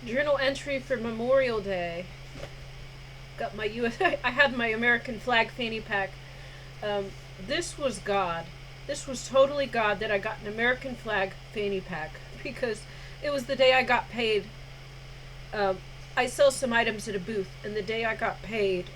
Journal entry for Memorial Day. Got my US. I had my American flag fanny pack. This was God. This was totally God that I got an American flag fanny pack because it was the day I got paid. I sell some items at a booth, and the day I got paid,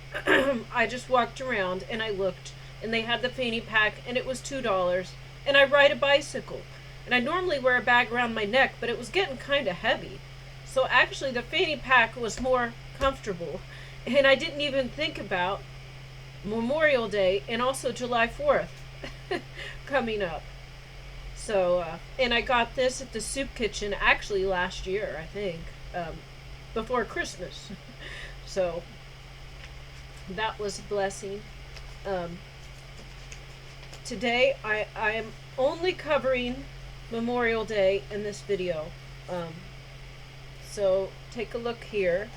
I just walked around and I looked, and they had the fanny pack, and it was $2. And I ride a bicycle, and I normally wear a bag around my neck, but it was getting kind of heavy. So actually, the fanny pack was more comfortable, and I didn't even think about Memorial Day and also July 4th coming up. So, and I got this at the soup kitchen actually last year, I think, before Christmas. So, that was a blessing. Today, I am only covering Memorial Day in this video. So, take a look here.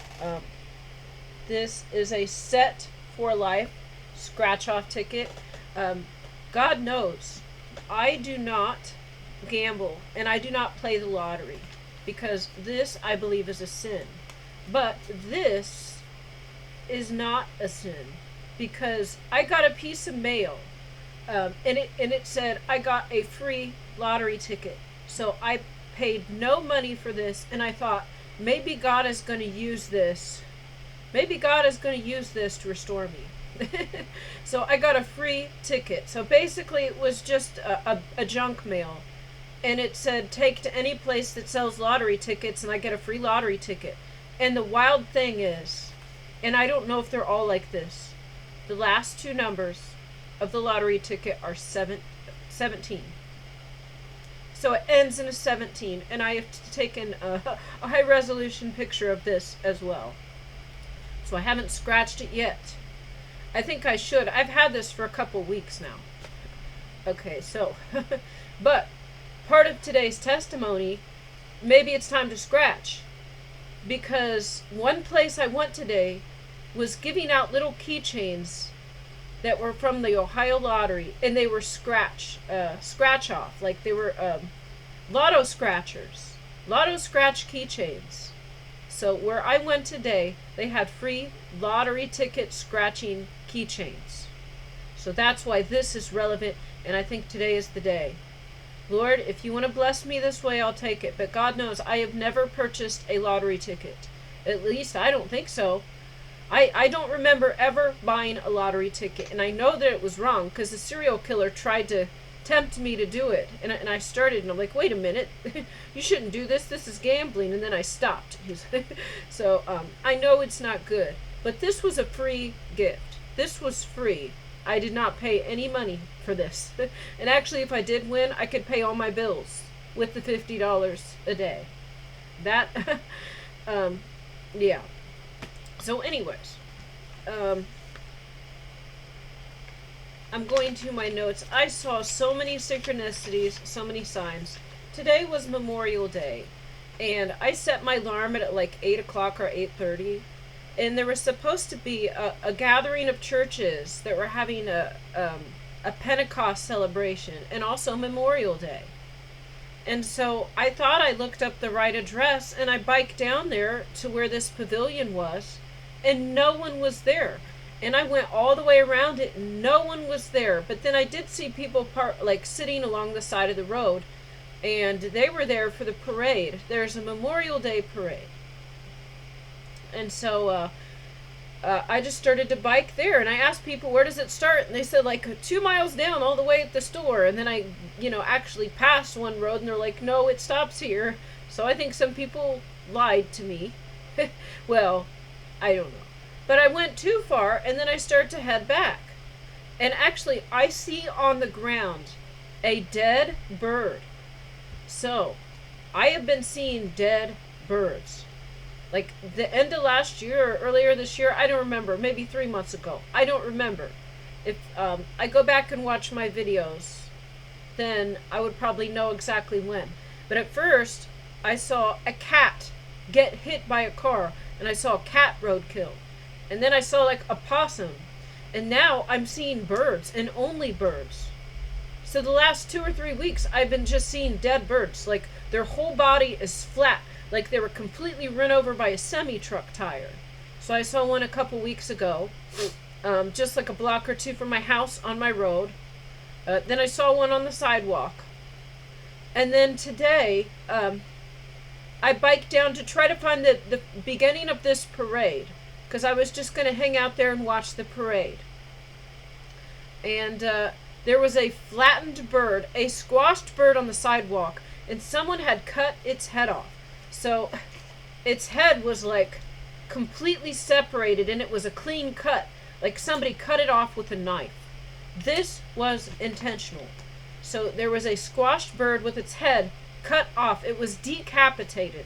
This is a set for life scratch off ticket. God knows I do not gamble and I do not play the lottery because this I believe is a sin. But this is not a sin because I got a piece of mail and it said I got a free lottery ticket. So I paid no money for this, and I thought maybe God is going to use this. Maybe God is going to use this to restore me. So I got a free ticket. So basically it was just a junk mail. And it said, take to any place that sells lottery tickets, and I get a free lottery ticket. And the wild thing is, and I don't know if they're all like this, the last two numbers of the lottery ticket are 17. So it ends in a 17, and I have taken a high resolution picture of this as well. So I haven't scratched it yet. I think I should. I've had this for a couple weeks now. Okay, so, but part of today's testimony, maybe it's time to scratch. Because one place I went today was giving out little keychains that were from the Ohio Lottery, and they were scratch off, like they were lotto scratchers, lotto scratch keychains. So where I went today, they had free lottery ticket scratching keychains. So that's why this is relevant, and I think today is the day. Lord, if you want to bless me this way, I'll take it. But God knows I have never purchased a lottery ticket. At least I don't think so. I don't remember ever buying a lottery ticket. And I know that it was wrong because the serial killer tried to tempt me to do it. And I started, and I'm like, wait a minute. You shouldn't do this. This is gambling. And then I stopped. So I know it's not good. But this was a free gift. This was free. I did not pay any money for this. And actually, if I did win, I could pay all my bills with the $50 a day. That, yeah. So anyways, I'm going to my notes. I saw so many synchronicities, so many signs. Today was Memorial Day, and I set my alarm at like 8 o'clock or 8:30. And there was supposed to be a gathering of churches that were having a Pentecost celebration and also Memorial Day. And so I thought I looked up the right address, and I biked down there to where this pavilion was, and no one was there. And I went all the way around it, and no one was there. But then I did see people sitting along the side of the road, and they were there for the parade. There's a Memorial Day parade. And so I just started to bike there, and I asked people, where does it start? And they said, like, 2 miles down, all the way at the store. And then I, actually passed one road, and they're like, no, it stops here. So I think some people lied to me. Well, I don't know. But I went too far, and then I started to head back. And actually, I see on the ground a dead bird. So, I have been seeing dead birds. Like the end of last year or earlier this year, I don't remember, maybe 3 months ago. I don't remember. If I go back and watch my videos, then I would probably know exactly when. But at first, I saw a cat get hit by a car, and I saw a cat roadkill. And then I saw like a possum. And now I'm seeing birds, and only birds. So the last 2 or 3 weeks, I've been just seeing dead birds. Like their whole body is flat. like they were completely run over by a semi-truck tire. So I saw one a couple weeks ago, just like a block or two from my house on my road. Then I saw one on the sidewalk. And then today, I biked down to try to find the beginning of this parade, because I was just going to hang out there and watch the parade. And there was a flattened bird, a squashed bird on the sidewalk, and someone had cut its head off. So its head was like completely separated, and it was a clean cut, like somebody cut it off with a knife. This was intentional. So there was a squashed bird with its head cut off. It was decapitated.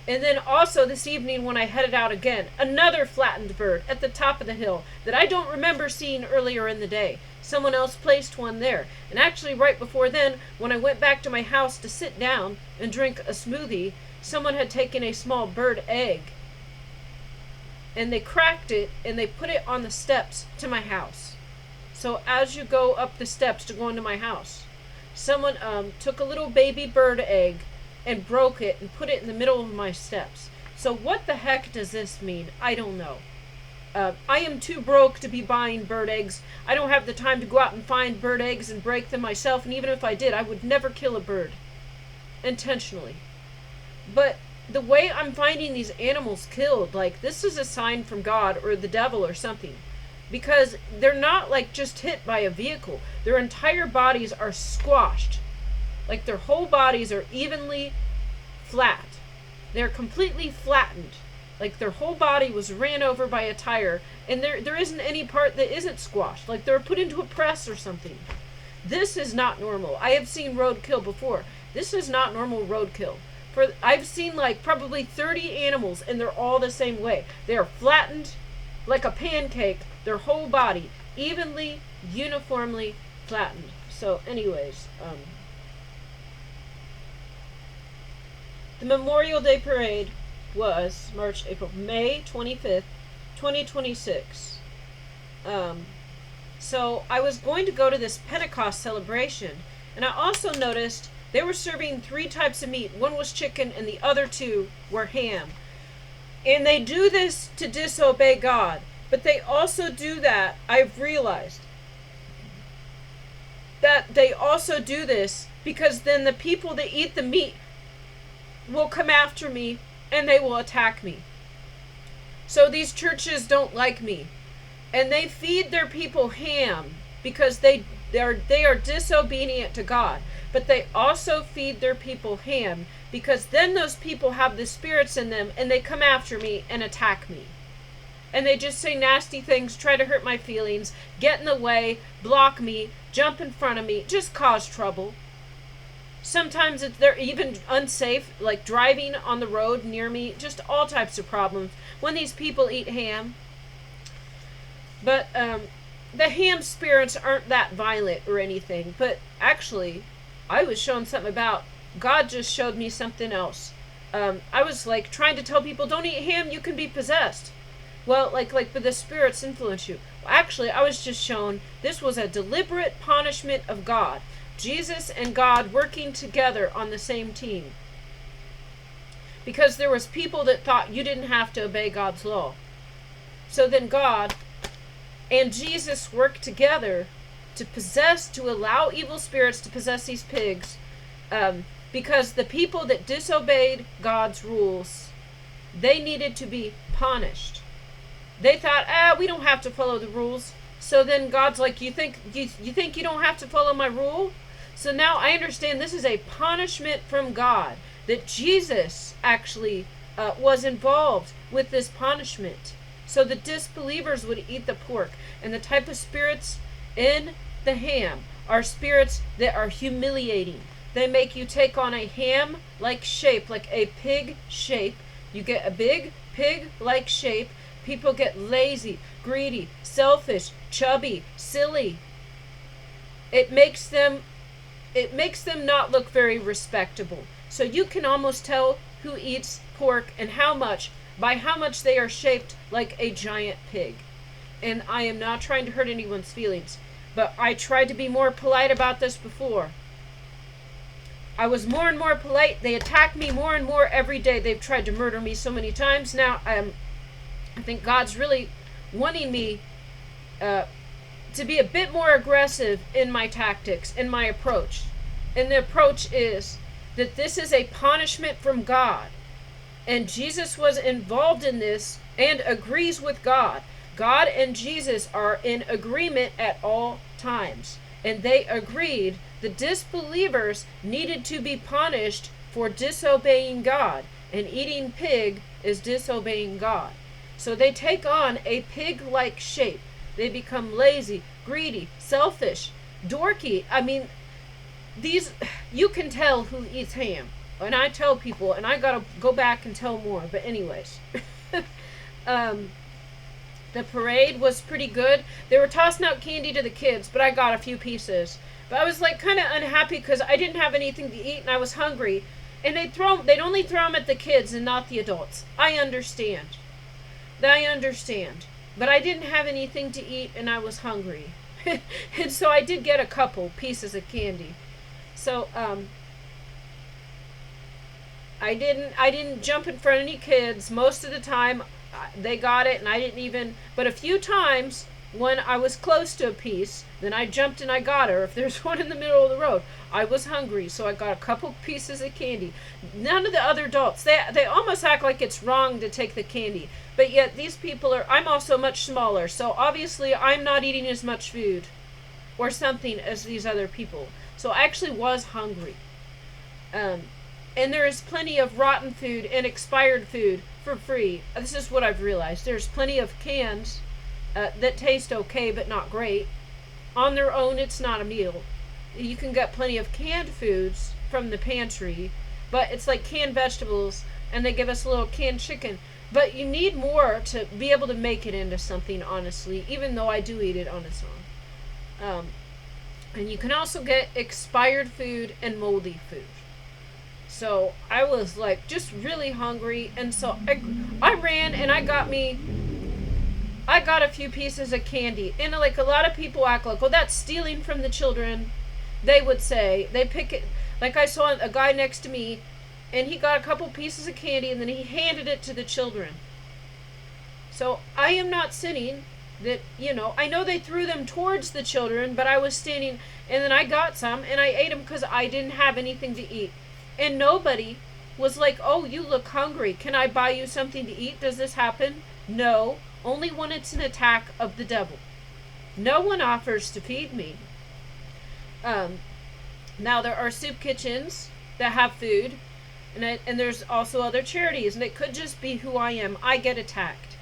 And then also this evening when I headed out again, another flattened bird at the top of the hill that I don't remember seeing earlier in the day. Someone else placed one there. And actually right before then, when I went back to my house to sit down and drink a smoothie, someone had taken a small bird egg and they cracked it and they put it on the steps to my house. So as you go up the steps to go into my house, someone took a little baby bird egg and broke it and put it in the middle of my steps. So what the heck does this mean? I don't know. I am too broke to be buying bird eggs. I don't have the time to go out and find bird eggs and break them myself, and even if I did, I would never kill a bird intentionally. But the way I'm finding these animals killed, like, this is a sign from God or the devil or something. Because they're not like just hit by a vehicle. Their entire bodies are squashed. Like their whole bodies are evenly flat. They're completely flattened. Like their whole body was ran over by a tire, and there isn't any part that isn't squashed. Like they're put into a press or something. This is not normal. I have seen roadkill before. This is not normal roadkill. I've seen like probably 30 animals, and they're all the same way. They are flattened like a pancake, their whole body evenly, uniformly flattened. So anyways, the Memorial Day Parade was May 25th, 2026. So I was going to go to this Pentecost celebration, and I also noticed they were serving 3 types of meat. One was chicken, and the other 2 were ham. And they do this to disobey God. But they also do that, I've realized, that they also do this because then the people that eat the meat will come after me and they will attack me. So these churches don't like me. And they feed their people ham because they are disobedient to God. But they also feed their people ham because then those people have the spirits in them and they come after me and attack me. And they just say nasty things, try to hurt my feelings, get in the way, block me, jump in front of me, just cause trouble. Sometimes they're even unsafe, like driving on the road near me, just all types of problems when these people eat ham. But the ham spirits aren't that violent or anything. But actually, I was shown something about, God just showed me something else. I was like trying to tell people, don't eat ham, you can be possessed. Well, but the spirits influence you. Well, actually, I was just shown this was a deliberate punishment of God. Jesus and God working together on the same team. Because there was people that thought you didn't have to obey God's law. So then God and Jesus worked together to allow evil spirits to possess these pigs. Because the people that disobeyed God's rules, they needed to be punished. They thought, we don't have to follow the rules. So then God's like, you think you don't have to follow my rule? So now I understand this is a punishment from God. That Jesus actually was involved with this punishment. So the disbelievers would eat the pork. And the type of spirits in the ham are spirits that are humiliating. They make you take on a ham-like shape, like a pig shape. You get a big pig-like shape. People get lazy, greedy, selfish, chubby, silly. It makes them not look very respectable. So you can almost tell who eats pork and how much by how much they are shaped like a giant pig. And I am not trying to hurt anyone's feelings, but I tried to be more polite about this before. I was more and more polite. They attack me more and more every day. They've tried to murder me so many times. Now, I think God's really wanting me to be a bit more aggressive in my tactics, in my approach. And the approach is that this is a punishment from God. And Jesus was involved in this and agrees with God. God and Jesus are in agreement at all times. And they agreed the disbelievers needed to be punished for disobeying God. And eating pig is disobeying God. So they take on a pig-like shape. They become lazy, greedy, selfish, dorky. I mean, you can tell who eats ham. And I tell people, and I gotta go back and tell more. But anyways, the parade was pretty good. They were tossing out candy to the kids, but I got a few pieces. But I was like kind of unhappy because I didn't have anything to eat and I was hungry. And they'd only throw them at the kids and not the adults. I understand. But I didn't have anything to eat and I was hungry. And so I did get a couple pieces of candy. So, I didn't jump in front of any kids. Most of the time, they got it, and I didn't even. But a few times, when I was close to a piece, then I jumped and I got her. If there's one in the middle of the road, I was hungry, so I got a couple pieces of candy. None of the other adults, they almost act like it's wrong to take the candy. But yet, these people are. I'm also much smaller, so obviously, I'm not eating as much food or something as these other people. So I actually was hungry. And there is plenty of rotten food and expired food for free. This is what I've realized. There's plenty of cans that taste okay but not great. On their own, it's not a meal. You can get plenty of canned foods from the pantry, but it's like canned vegetables, and they give us a little canned chicken. But you need more to be able to make it into something, honestly, even though I do eat it on its own. And you can also get expired food and moldy food. So I was like just really hungry, and so I ran and I got a few pieces of candy. And like a lot of people act like, well, that's stealing from the children. They would say, they pick it, like I saw a guy next to me, and he got a couple pieces of candy and then he handed it to the children. So I am not sinning that, I know they threw them towards the children, but I was standing, and then I got some and I ate them because I didn't have anything to eat. And nobody was like, oh, you look hungry. Can I buy you something to eat? Does this happen? No, only when it's an attack of the devil. No one offers to feed me. Now there are soup kitchens that have food, and there's also other charities, and it could just be who I am. I get attacked.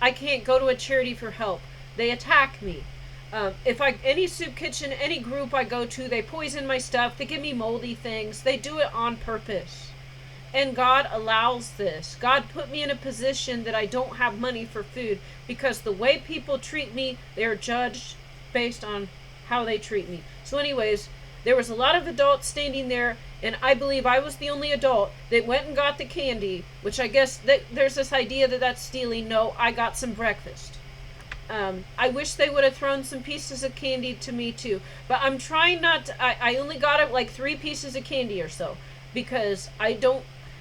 I can't go to a charity for help. They attack me. Any soup kitchen, any group I go to, they poison my stuff. They give me moldy things. They do it on purpose. And God allows this. God put me in a position that I don't have money for food, because the way people treat me, they are judged based on how they treat me. So anyways, there was a lot of adults standing there, and I believe I was the only adult that went and got the candy, which I guess there's this idea that that's stealing. No, I got some breakfast. I wish they would have thrown some pieces of candy to me too, but I'm trying not to. I only got like 3 pieces of candy or so, because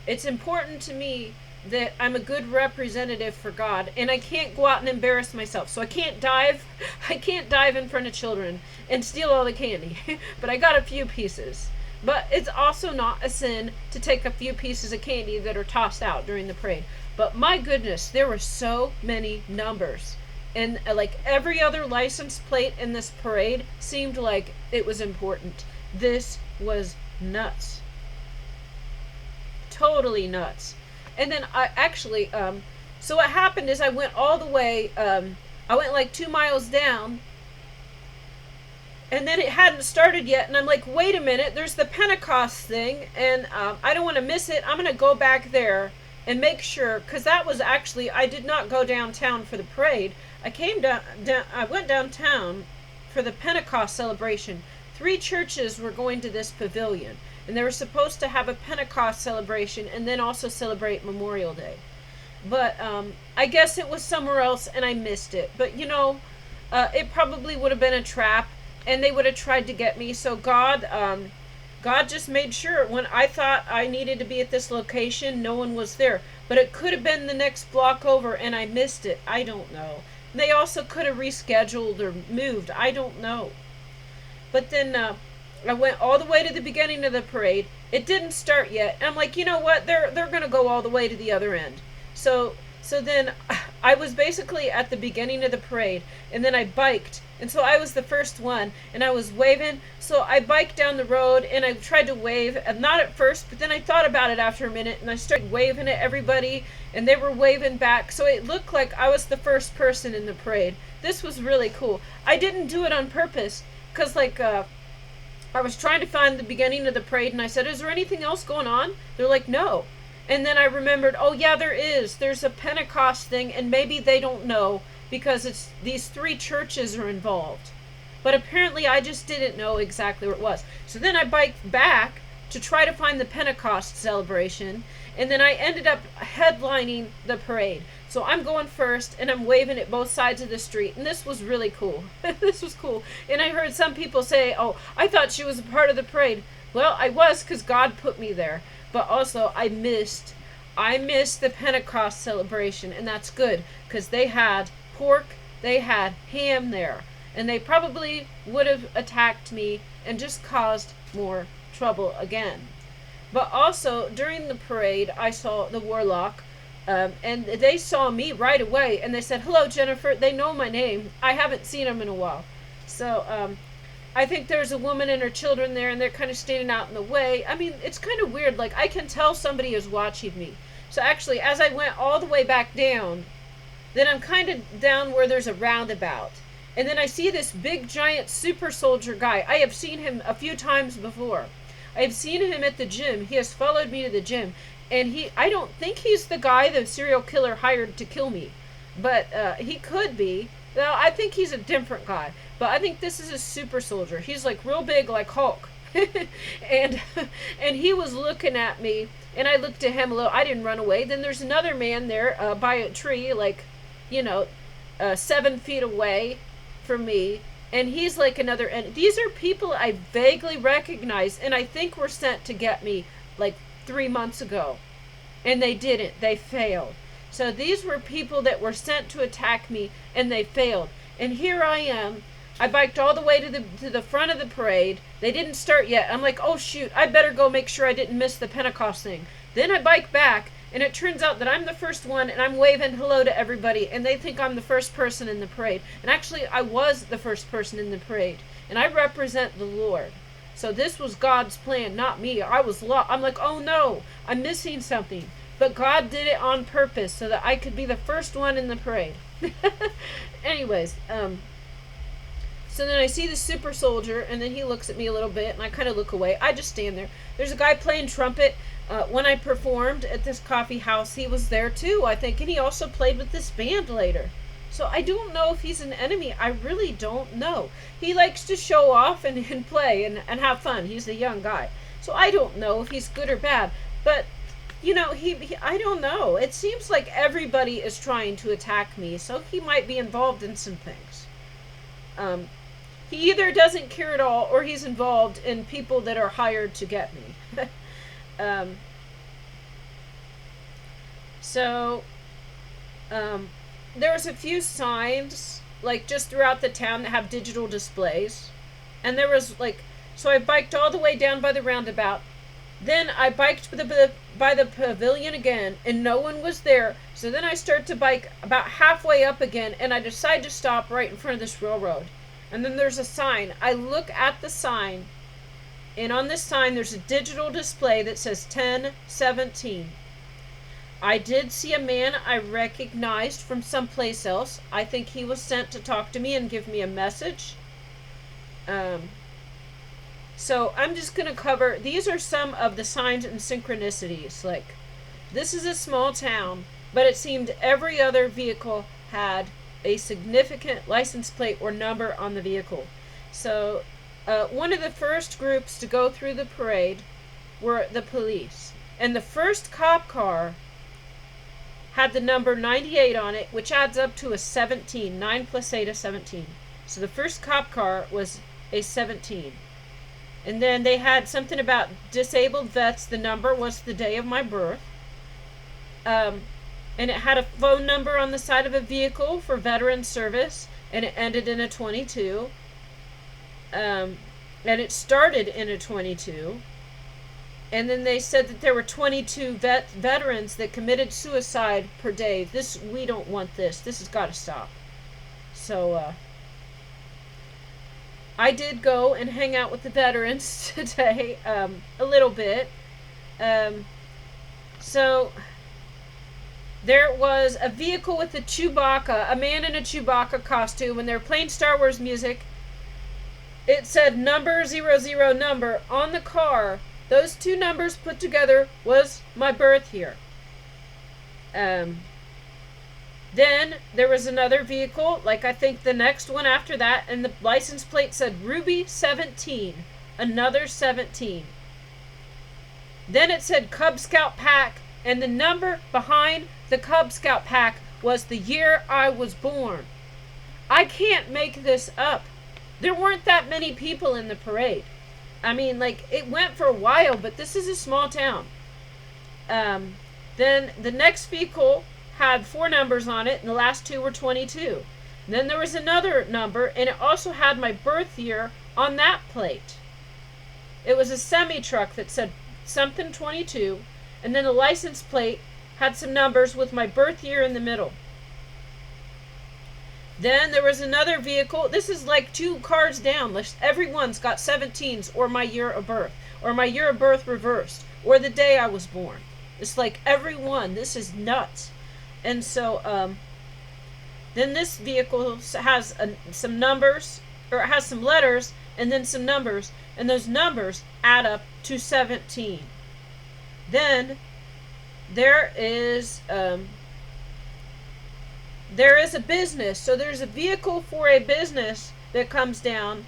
it's important to me that I'm a good representative for God, and I can't go out and embarrass myself. So I can't dive in front of children and steal all the candy. But I got a few pieces. But it's also not a sin to take a few pieces of candy that are tossed out during the parade. But my goodness, there were so many numbers. And like every other license plate in this parade seemed like it was important. This was nuts. Totally nuts. And then I actually, so what happened is I went all the way, I went like 2 miles down, and then it hadn't started yet, and I'm like, wait a minute, there's the Pentecost thing, and I don't want to miss it. I'm going to go back there and make sure, because that was actually, I did not go downtown for the parade. I went downtown for the Pentecost celebration. 3 churches were going to this pavilion, and they were supposed to have a Pentecost celebration and then also celebrate Memorial Day. But I guess it was somewhere else and I missed it. But it probably would have been a trap, and they would have tried to get me. So God God just made sure when I thought I needed to be at this location, no one was there. But it could have been the next block over and I missed it. I don't know. They also could have rescheduled or moved. I don't know. But then I went all the way to the beginning of the parade. It didn't start yet. And I'm like, you know what? They're going to go all the way to the other end. So then I was basically at the beginning of the parade, and then I biked. And so I was the first one, and I was waving. So I biked down the road, and I tried to wave, and not at first, but then I thought about it after a minute, and I started waving at everybody, and they were waving back. So it looked like I was the first person in the parade. This was really cool. I didn't do it on purpose, because I was trying to find the beginning of the parade, and I said, is there anything else going on? They're like, no. And then I remembered, oh yeah, there is. There's a Pentecost thing, and maybe they don't know because it's these 3 churches are involved. But apparently I just didn't know exactly where it was. So then I biked back to try to find the Pentecost celebration, and then I ended up headlining the parade. So I'm going first, and I'm waving at both sides of the street, and this was really cool. This was cool. And I heard some people say, oh, I thought she was a part of the parade. Well, I was, because God put me there. But also, I missed the Pentecost celebration, and that's good, because they had pork, they had ham there, and they probably would have attacked me and just caused more trouble again. But also, during the parade, I saw the warlock, and they saw me right away, and they said, hello, Jennifer. They know my name. I haven't seen them in a while. So, I think there's a woman and her children there, and they're kind of standing out in the way. I mean, it's kind of weird. Like, I can tell somebody is watching me. So actually, as I went all the way back down, then I'm kind of down where there's a roundabout. And then I see this big, giant SuperSoldier guy. I have seen him a few times before. I have seen him at the gym. He has followed me to the gym. And I don't think he's the guy the serial killer hired to kill me. But he could be. Well, I think he's a different guy. But I think this is a SuperSoldier. He's like real big, like Hulk. and he was looking at me, and I looked at him a little. I didn't run away. Then there's another man there by a tree, like, 7 feet away from me. And he's like another. And these are people I vaguely recognize, and I think were sent to get me like 3 months ago. And they didn't. They failed. So these were people that were sent to attack me, and they failed. And here I am. I biked all the way to the front of the parade. They didn't start yet. I'm like, oh shoot, I better go make sure I didn't miss the Pentecost thing. Then I bike back, and it turns out that I'm the first one, and I'm waving hello to everybody, and they think I'm the first person in the parade. And actually, I was the first person in the parade, and I represent the Lord. So this was God's plan, not me. I was lost. I'm like, oh no, I'm missing something. But God did it on purpose so that I could be the first one in the parade. Anyways, so then I see the SuperSoldier, and then he looks at me a little bit, and I kind of look away. I just stand there. There's a guy playing trumpet. When I performed at this coffee house, he was there too, I think, and he also played with this band later. So I don't know if he's an enemy. I really don't know. He likes to show off and play and have fun. He's a young guy. So I don't know if he's good or bad. But, I don't know. It seems like everybody is trying to attack me, so he might be involved in some things. He either doesn't care at all, or he's involved in people that are hired to get me. There's a few signs, like, just throughout the town that have digital displays. And there was, so I biked all the way down by the roundabout. Then I biked by the pavilion again, and no one was there. So then I start to bike about halfway up again, and I decide to stop right in front of this railroad. And then there's a sign. I look at the sign, and on this sign there's a digital display that says 1017. I did see a man I recognized from someplace else. I think he was sent to talk to me and give me a message. So I'm just going to cover, these are some of the signs and synchronicities. Like, this is a small town, but it seemed every other vehicle had a significant license plate or number on the vehicle. So one of the first groups to go through the parade were the police. And the first cop car had the number 98 on it, which adds up to a 17. 9 plus 8 is 17. So the first cop car was a 17. And then they had something about disabled vets. The number was the day of my birth. And it had a phone number on the side of a vehicle for veteran service, and it ended in a 22. And it started in a 22. And then they said that there were 22 veterans that committed suicide per day. We don't want this. This has got to stop. So, I did go and hang out with the veterans today, a little bit. So, there was a vehicle with a Chewbacca, a man in a Chewbacca costume, and they were playing Star Wars music. It said number 00 number on the car. Those two numbers put together was my birth year. Then there was another vehicle, like I think the next one after that, and the license plate said Ruby 17, another 17. Then it said Cub Scout Pack, and the number behind the Cub Scout Pack was the year I was born. I can't make this up. There weren't that many people in the parade. I mean, like, it went for a while, but this is a small town. Then the next vehicle had 4 numbers on it, and the last 2 were 22. Then there was another number, and it also had my birth year on that plate. It was a semi-truck that said something 22, and then the license plate had some numbers with my birth year in the middle. Then there was another vehicle. This is like 2 cars down. Everyone's got 17s or my year of birth, or my year of birth reversed, or the day I was born. It's like everyone. This is nuts. And so, then this vehicle has some numbers, or it has some letters, and then some numbers, and those numbers add up to 17. Then there is a business. So there's a vehicle for a business that comes down,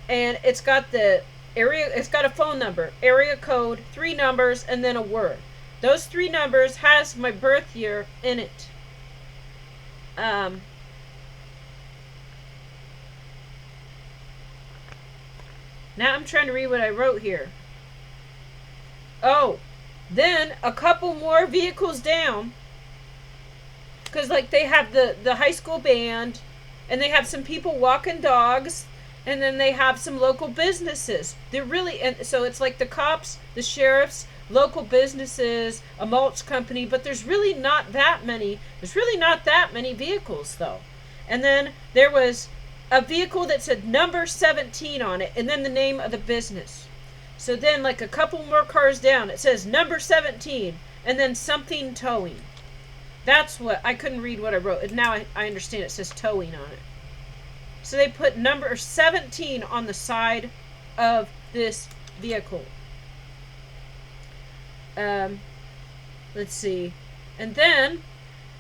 and it's got the area. It's got a phone number, area code, 3 numbers, and then a word. Those 3 numbers has my birth year in it. Now I'm trying to read what I wrote here. Oh, then a couple more vehicles down, because like they have the high school band, and they have some people walking dogs, and then they have some local businesses. They're really, and so it's like the cops, the sheriffs, local businesses, a mulch company, but there's really not that many. There's really not that many vehicles though. And then there was a vehicle that said number 17 on it, and then the name of the business. So then like a couple more cars down, it says number 17, and then something towing. That's what, I couldn't read what I wrote. And now I understand it says towing on it. So they put number 17 on the side of this vehicle. Let's see. And then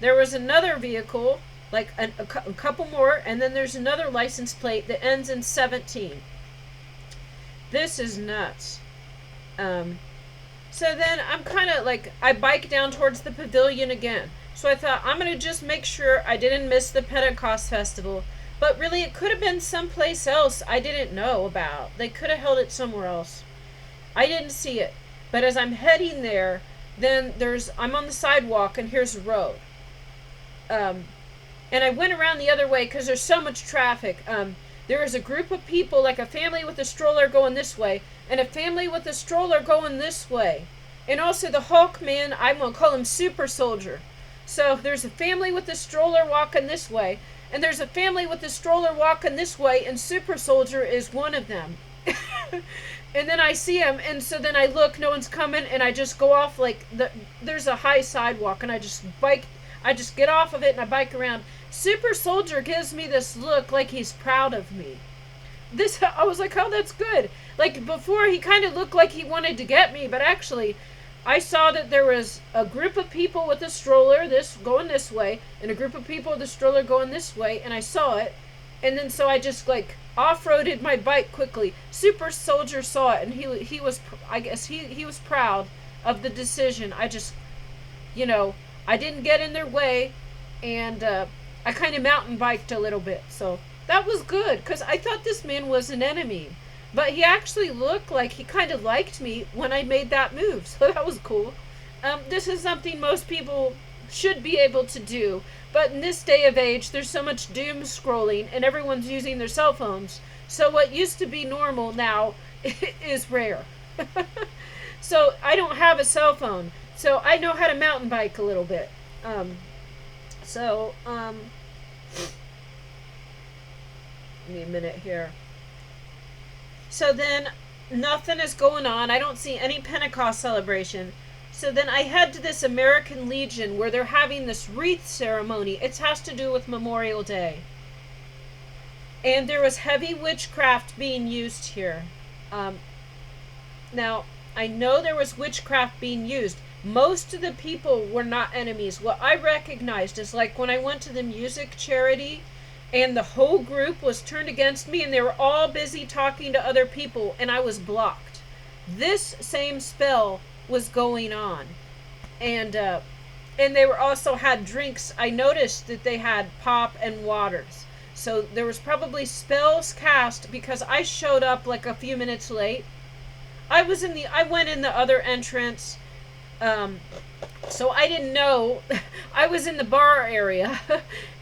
there was another vehicle, like a couple more, and then there's another license plate that ends in 17. This is nuts. So then I'm kind of like, I bike down towards the pavilion again. So I thought, I'm going to just make sure I didn't miss the Pentecost Festival. But really, it could have been someplace else I didn't know about. They could have held it somewhere else. I didn't see it. But as I'm heading there, then I'm on the sidewalk, and here's a road. And I went around the other way because there's so much traffic. There was a group of people, like a family with a stroller going this way, and a family with a stroller going this way. And also the Hulk man, I'm going to call him SuperSoldier. So there's a family with a stroller walking this way, and there's a family with a stroller walking this way, and SuperSoldier is one of them. And then I see him, and so then I look, no one's coming, and I just go off like, there's a high sidewalk, and I just get off of it, and I bike around. SuperSoldier gives me this look like he's proud of me. I was like, oh, that's good. Like, before, he kind of looked like he wanted to get me, but actually, I saw that there was a group of people with a stroller going this way, and a group of people with a stroller going this way, and I saw it, and then so I just, like, off-roaded my bike quickly. SuperSoldier saw it, and he was, I guess, he was proud of the decision. I just, I didn't get in their way, and I kind of mountain biked a little bit, so that was good, because I thought this man was an enemy. But he actually looked like he kind of liked me when I made that move, so that was cool. This is something most people should be able to do, but in this day of age, there's so much doom scrolling and everyone's using their cell phones. So what used to be normal now is rare. So I don't have a cell phone, so I know how to mountain bike a little bit. So, give me a minute here. So then, nothing is going on. I don't see any Pentecost celebration. So then I head to this American Legion where they're having this wreath ceremony. It has to do with Memorial Day. And there was heavy witchcraft being used here. Now, I know there was witchcraft being used. Most of the people were not enemies. What I recognized is like when I went to the music charity and the whole group was turned against me and they were all busy talking to other people and I was blocked. This same spell was going on. And they were also had drinks. I noticed that they had pop and waters. So there was probably spells cast because I showed up like a few minutes late. I went in the other entrance. So I didn't know. I was in the bar area.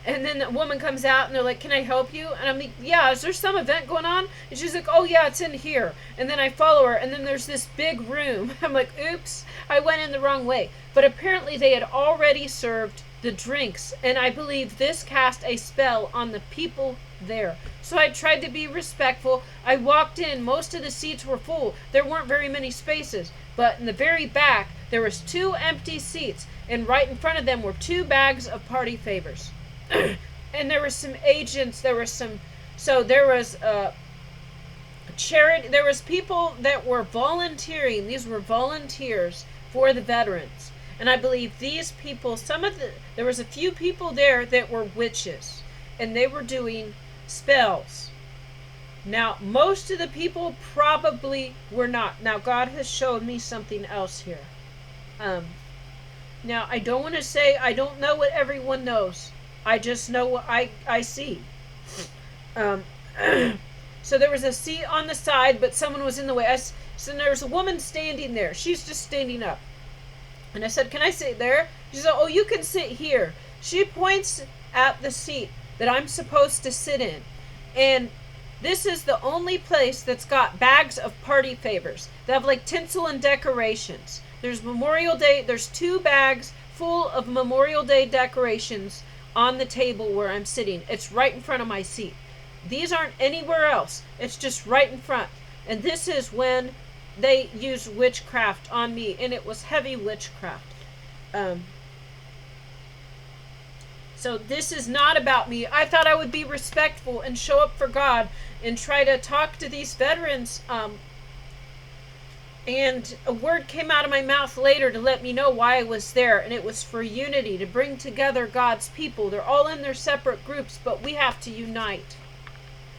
And then the woman comes out and they're like, "Can I help you?" And I'm like, "Yeah, is there some event going on?" And she's like, "Oh yeah, it's in here." And then I follow her and then there's this big room. I'm like, "Oops, I went in the wrong way." But apparently they had already served the drinks. And I believe this cast a spell on the people there. So I tried to be respectful. I walked in. Most of the seats were full. There weren't very many spaces. But in the very back, there was 2 empty seats. And right in front of them were 2 bags of party favors. And there were some agents, there was charity, there was people that were volunteering. These were volunteers for the veterans. And I believe these people, there was a few people there that were witches. And they were doing spells. Now, most of the people probably were not. Now, God has showed me something else here. Now, I don't want to say I don't know what everyone knows. I just know what I see. So there was a seat on the side, but someone was in the way. So there was a woman standing there. She's just standing up. And I said, "Can I sit there?" She said, "Oh, you can sit here." She points at the seat that I'm supposed to sit in. And this is the only place that's got bags of party favors. They have like tinsel and decorations. There's Memorial Day. There's 2 bags full of Memorial Day decorations on the table where I'm sitting. It's right in front of my seat. These aren't anywhere else. It's just right in front. And this is when they used witchcraft on me, and it was heavy witchcraft. So this is not about me. I thought I would be respectful and show up for God and try to talk to these veterans. And a word came out of my mouth later to let me know why I was there. And it was for unity, to bring together God's people. They're all in their separate groups, but we have to unite.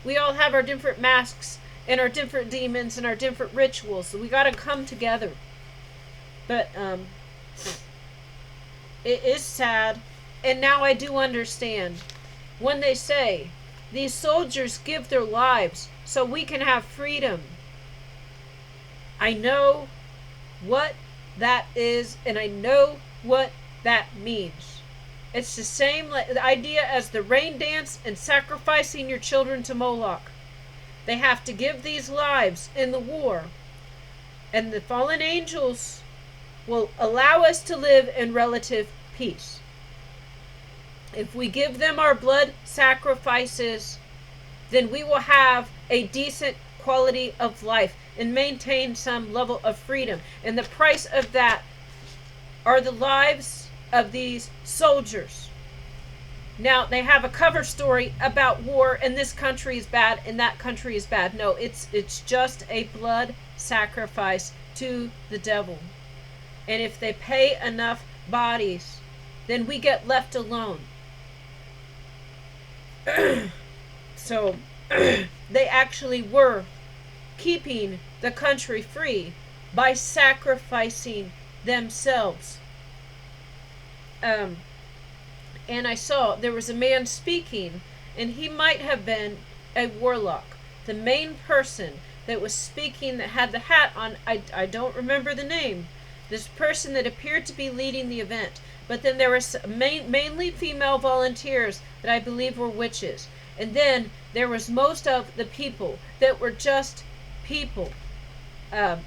We all have our different masks and our different demons and our different rituals. So we got to come together. But it is sad. And now I do understand. When they say, these soldiers give their lives so we can have freedom. I know what that is, and I know what that means. It's the same idea as the rain dance and sacrificing your children to Moloch. They have to give these lives in the war. And the fallen angels will allow us to live in relative peace. If we give them our blood sacrifices, then we will have a decent quality of life and maintain some level of freedom. And the price of that are the lives of these soldiers. Now, they have a cover story about war, and this country is bad, and that country is bad. No, it's just a blood sacrifice to the devil. And if they pay enough bodies, then we get left alone. So, they actually were keeping the country free by sacrificing themselves. And I saw there was a man speaking, and he might have been a warlock. The main person that was speaking that had the hat on. I don't remember the name. This person that appeared to be leading the event. But then there was mainly female volunteers that I believe were witches. And then there was most of the people that were just people. And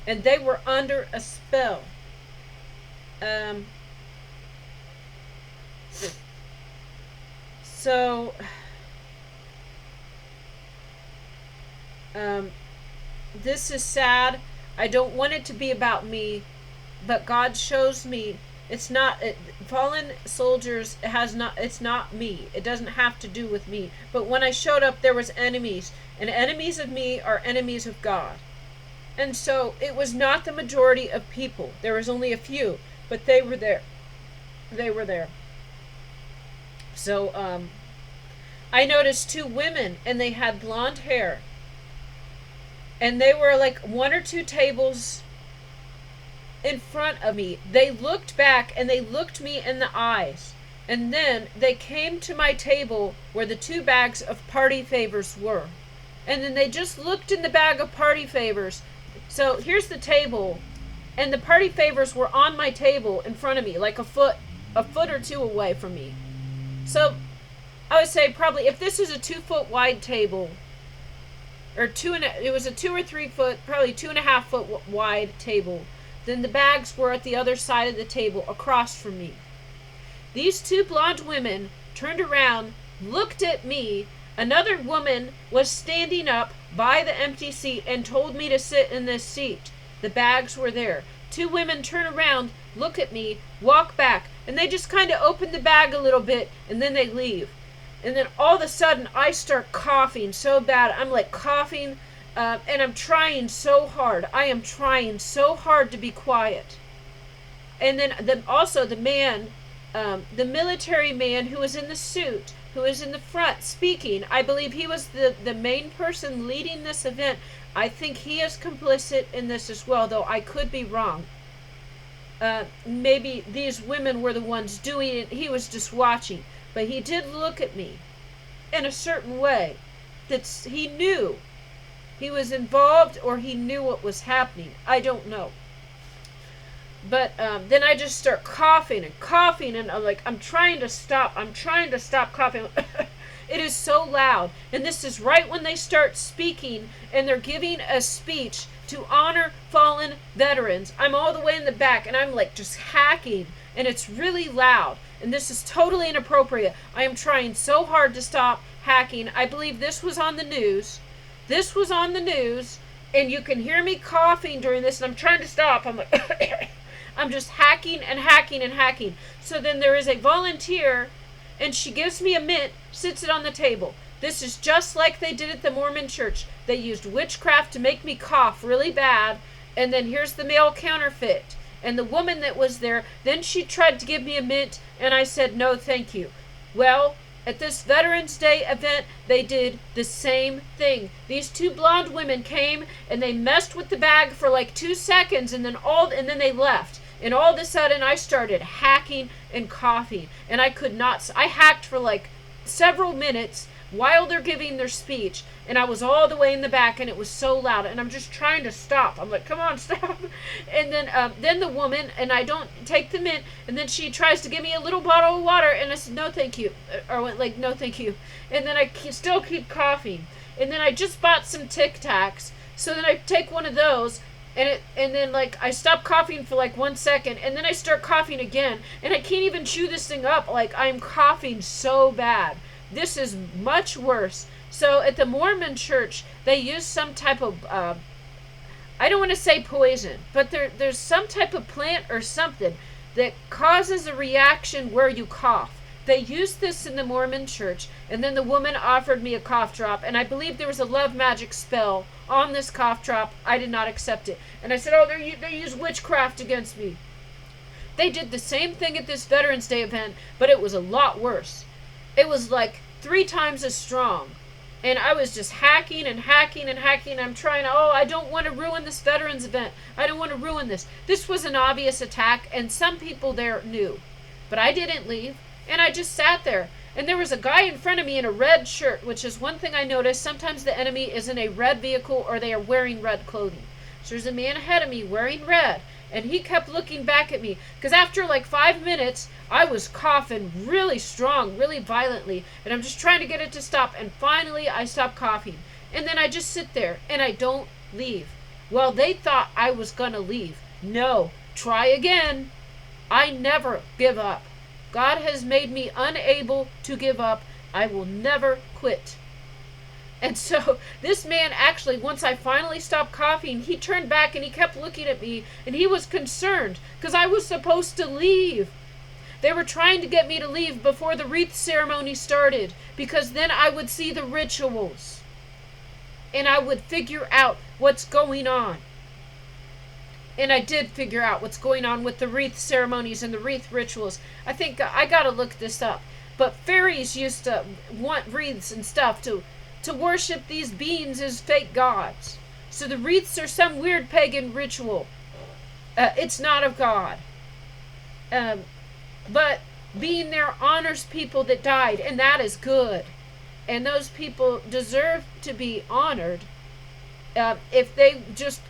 they were under a spell. So, this is sad. I don't want it to be about me, but God shows me it's not fallen soldiers it's not me. It doesn't have to do with me. But when I showed up, there was enemies, and enemies of me are enemies of God. And so it was not the majority of people. There was only a few, but they were there. They were there. So I noticed 2 women, and they had blonde hair. And they were like 1 or 2 tables in front of me. They looked back, and they looked me in the eyes. And then they came to my table where the 2 bags of party favors were. And then they just looked in the bag of party favors. So here's the table, and the party favors were on my table in front of me, like a foot or 2 away from me. So I would say probably if this is a 2-foot wide table, or it was a 2 or 3 foot, probably 2.5 foot wide table, then the bags were at the other side of the table across from me. These 2 blonde women turned around, looked at me. Another woman was standing up by the empty seat and told me to sit in this seat. The bags were there. 2 women turn around, look at me, walk back, and they just kind of open the bag a little bit, and then they leave. And then all of a sudden, I start coughing so bad. I'm like coughing, and I'm trying so hard. I am trying so hard to be quiet. And then also the man, the military man who was in the suit, who is in the front speaking, I believe he was the main person leading this event. I think he is complicit in this as well, though I could be wrong. Maybe these women were the ones doing it. He was just watching. But he did look at me in a certain way that he knew he was involved, or he knew what was happening. I don't know. But then I just start coughing, and I'm trying to stop coughing. It is so loud. And this is right when they start speaking, and they're giving a speech to honor fallen veterans. I'm all the way in the back, and I'm like just hacking, and it's really loud. And this is totally inappropriate. I am trying so hard to stop hacking. I believe this was on the news. And you can hear me coughing during this, and I'm trying to stop. I'm like, I'm just hacking and hacking and hacking. So then there is a volunteer, and she gives me a mint, sits it on the table. This is just like they did at the Mormon church. They used witchcraft to make me cough really bad. And then here's the male counterfeit. And the woman that was there, then she tried to give me a mint, and I said, no, thank you. Well, at this Veterans Day event, they did the same thing. These 2 blonde women came, and they messed with the bag for like 2 seconds, and then they left. And all of a sudden, I started hacking and coughing, and I hacked for like several minutes while they're giving their speech, and I was all the way in the back, and it was so loud, and I'm just trying to stop. I'm like, come on, stop. And then the woman, and I don't take the mint, and then she tries to give me a little bottle of water, and I said, no, thank you. Or I went like, no, thank you. And then I still keep coughing. And then I just bought some Tic Tacs, so then I take one of those, and then like I stop coughing for like 1 second, and then I start coughing again, and I can't even chew this thing up. Like, I'm coughing so bad. This is much worse. So at the Mormon church, they use some type of, I don't want to say poison, but there's some type of plant or something that causes a reaction where you cough. They used this in the Mormon church, and then the woman offered me a cough drop, and I believe there was a love magic spell on this cough drop. I did not accept it. And I said, oh, they use witchcraft against me. They did the same thing at this Veterans Day event, but it was a lot worse. It was like 3 times as strong. And I was just hacking and hacking and hacking. I'm trying, I don't want to ruin this veterans event. I don't want to ruin this. This was an obvious attack, and some people there knew. But I didn't leave, and I just sat there. And there was a guy in front of me in a red shirt, which is one thing I noticed. Sometimes the enemy is in a red vehicle or they are wearing red clothing. So there's a man ahead of me wearing red, and he kept looking back at me. Because after like 5 minutes, I was coughing really strong, really violently. And I'm just trying to get it to stop. And finally, I stopped coughing. And then I just sit there, and I don't leave. Well, they thought I was going to leave. No, try again. I never give up. God has made me unable to give up. I will never quit. And so this man actually, once I finally stopped coughing, he turned back and he kept looking at me, and he was concerned because I was supposed to leave. They were trying to get me to leave before the wreath ceremony started, because then I would see the rituals and I would figure out what's going on. And I did figure out what's going on with the wreath ceremonies and the wreath rituals. I think I got to look this up. But fairies used to want wreaths and stuff to worship these beings as fake gods. So the wreaths are some weird pagan ritual. It's not of God. But being there honors people that died, and that is good. And those people deserve to be honored. If they just,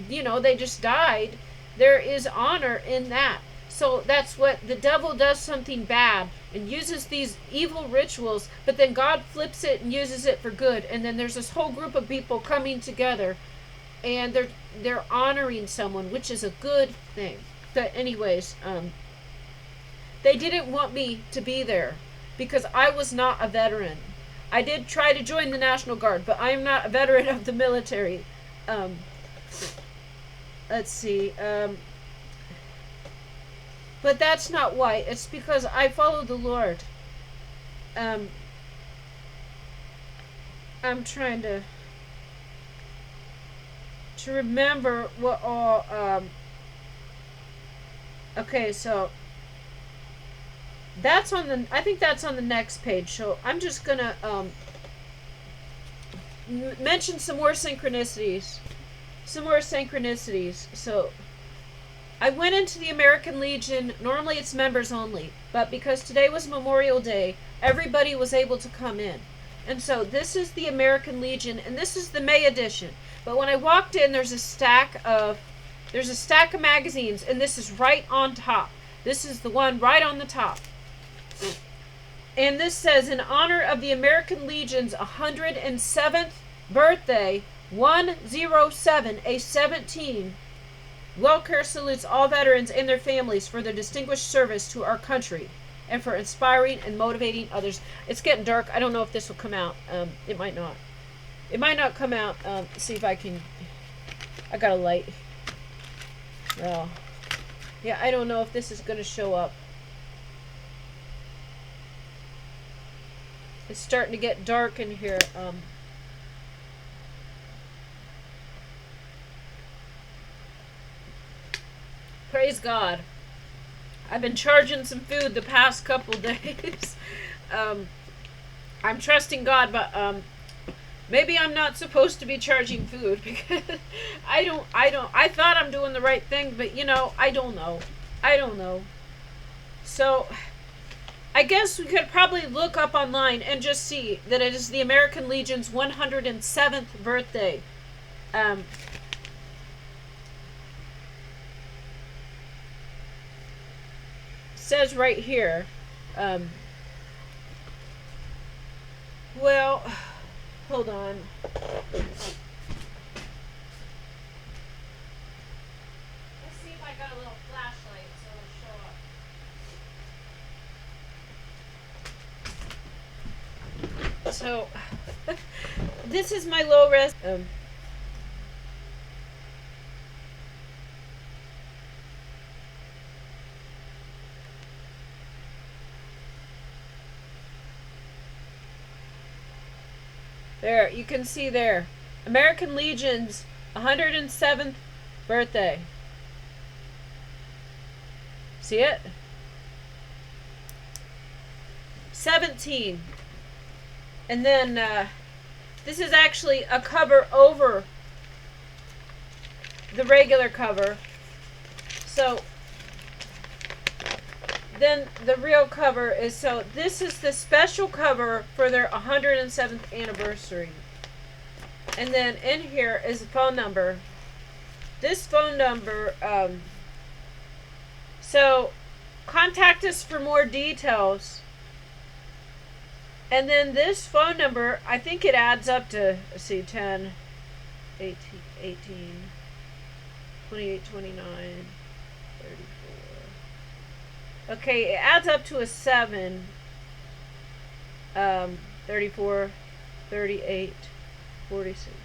they just died, there is honor in that. So that's what the devil does, something bad and uses these evil rituals, but then God flips it and uses it for good. And then there's this whole group of people coming together, and they're honoring someone, which is a good thing. But anyways, they didn't want me to be there because I was not a veteran. I did try to join the National Guard, but I am not a veteran of the military. Let's see. But that's not why. It's because I follow the Lord. I'm trying to remember what all. Okay, so that's on the. I think that's on the next page. So I'm just gonna mention some more synchronicities. So I went into the American Legion. Normally it's members only, but because today was Memorial Day, everybody was able to come in. And so this is the American Legion, and this is the May edition. But when I walked in, there's a stack of magazines, and this is right on top. This is the one right on the top. And this says, in honor of the American Legion's 107th birthday, 107A17, WellCare salutes all veterans and their families for their distinguished service to our country and for inspiring and motivating others. It's getting dark. I don't know if this will come out. It might not. It might not come out. See if I can. I got a light. Well, yeah, I don't know if this is going to show up. It's starting to get dark in here. Praise God. I've been charging some food the past couple days. I'm trusting God, but maybe I'm not supposed to be charging food because I thought I'm doing the right thing, but I don't know. So I guess we could probably look up online and just see that it is the American Legion's 107th birthday. Says right here, well, hold on. Let's see if I got a little flashlight so it'll show up. So, this is my low res. There, you can see there. American Legion's 107th birthday. See it? 17. And then this is actually a cover over the regular cover. So then the real cover is, so this is the special cover for their 107th anniversary. And then in here is a phone number. This phone number, so contact us for more details. And then this phone number, I think it adds up to, let's see, 10, 18, 28, 29, 34. Okay, it adds up to a 7. 34, 38, 46.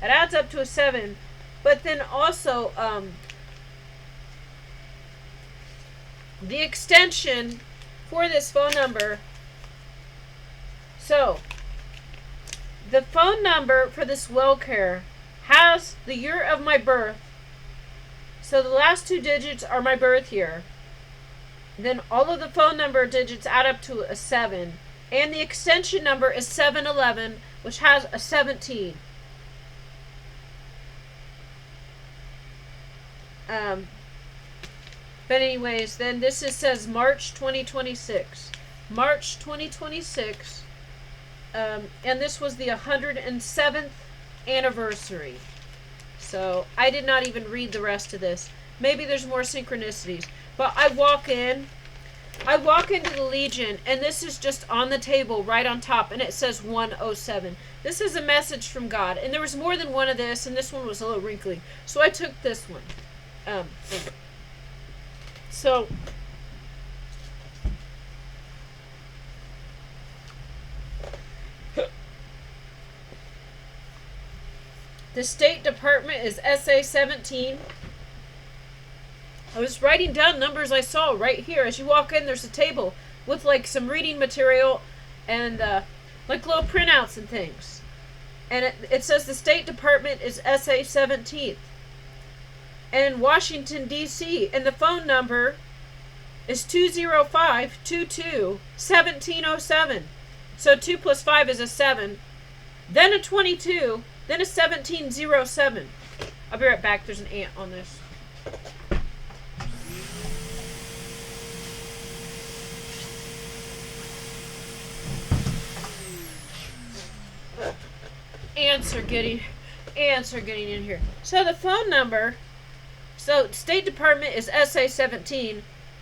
It adds up to a 7. But then also, the extension for this phone number. So, the phone number for this well care has the year of my birth. So the last 2 digits are my birth year. Then all of the phone number digits add up to a 7. And the extension number is 711, which has a 17. But anyways, then this says March 2026. March 2026. And this was the 107th anniversary. So I did not even read the rest of this. Maybe there's more synchronicities. But I walk into the Legion, and this is just on the table right on top, and it says 107. This is a message from God. And there was more than one of this, and this one was a little wrinkly. So I took this one. So the State Department is SA-17. I was writing down numbers I saw right here. As you walk in, there's a table with like some reading material and like little printouts and things. And it says the State Department is SA-17. And Washington, D.C. And the phone number is 205-22-1707. So 2 plus 5 is a 7. Then a 22. Then a 1707. I'll be right back. There's an ant on this. Ants are getting in here. So the phone number, so State Department is SA-17,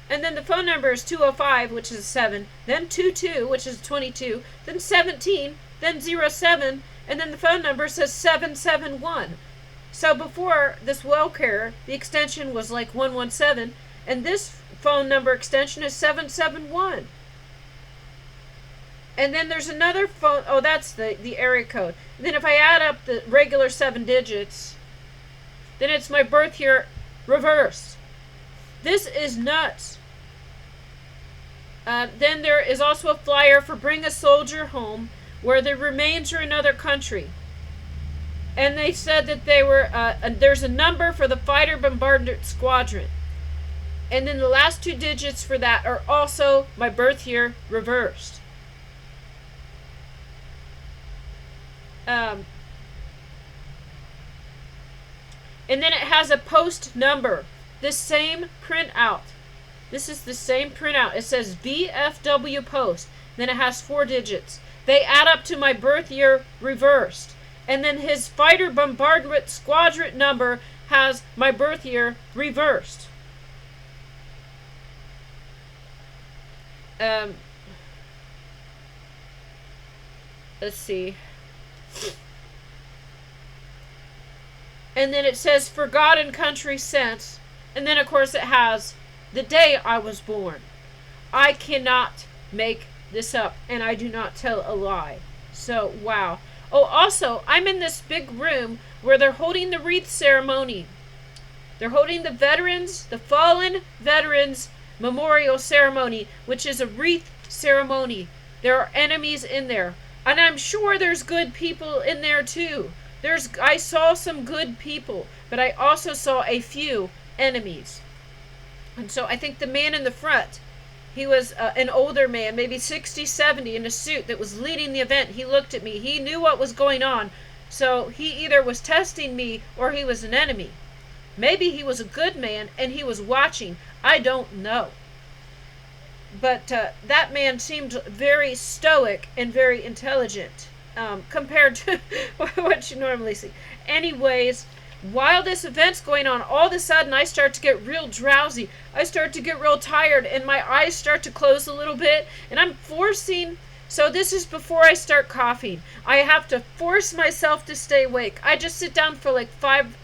and then the phone number is 205, which is a 7, then 22, which is 22, then 17, then 07, and then the phone number says 771. So before this well care, the extension was like 117, and this phone number extension is 771. And then there's another phone, oh, that's the area code. And then if I add up the regular 7 digits, then it's my birth year reversed. This is nuts. Then there is also a flyer for Bring a Soldier Home, where the remains are in another country. And they said that they were, there's a number for the fighter bombardment squadron. And then the last 2 digits for that are also my birth year reversed. And then it has a post number. This same printout. This is the same printout. It says VFW post. Then it has 4 digits. They add up to my birth year reversed. And then his fighter bombardment squadron number has my birth year reversed. Let's see. And then it says for God and country sent. And then of course it has the day I was born. I cannot make this up, and I do not tell a lie. So wow. Oh, also, I'm in this big room where they're holding the wreath ceremony. They're holding the veterans, the fallen veterans memorial ceremony, which is a wreath ceremony. There are enemies in there. And I'm sure there's good people in there too. I saw some good people, but I also saw a few enemies. And so I think the man in the front, he was an older man, maybe 60, 70, in a suit that was leading the event. He looked at me. He knew what was going on. So he either was testing me or he was an enemy. Maybe he was a good man and he was watching. I don't know. But that man seemed very stoic and very intelligent, compared to what you normally see. Anyways, while this event's going on, all of a sudden I start to get real drowsy. I start to get real tired, and my eyes start to close a little bit, and I'm forcing. So this is before I start coughing. I have to force myself to stay awake. I just sit down for like five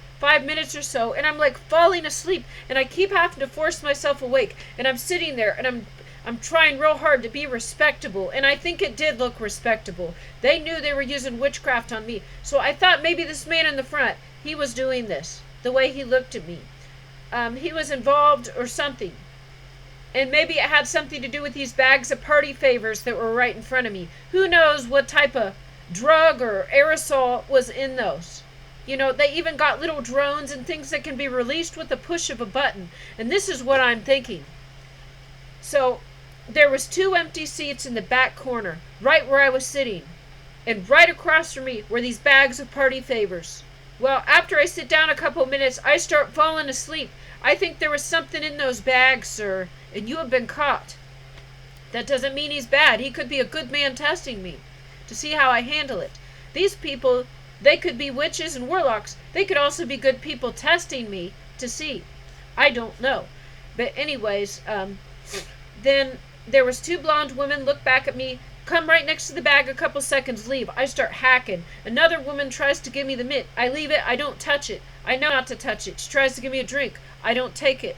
minutes or so, and I'm like falling asleep, and I keep having to force myself awake, and I'm sitting there, and I'm trying real hard to be respectable, and I think it did look respectable. They knew they were using witchcraft on me, so I thought maybe this man in the front, he was doing this, the way he looked at me. He was involved or something. And maybe it had something to do with these bags of party favors that were right in front of me. Who knows what type of drug or aerosol was in those. You know, they even got little drones and things that can be released with the push of a button. And this is what I'm thinking. So there was 2 empty seats in the back corner, right where I was sitting. And right across from me were these bags of party favors. Well, after I sit down a couple minutes, I start falling asleep. I think there was something in those bags, sir, and you have been caught. That doesn't mean he's bad. He could be a good man testing me to see how I handle it. These people, they could be witches and warlocks. They could also be good people testing me to see. I don't know. But anyways, then there was 2 blonde women look back at me, come right next to the bag a couple seconds, leave. I start hacking. Another woman tries to give me the mitt. I leave it. I don't touch it. I know not to touch it. She tries to give me a drink. I don't take it.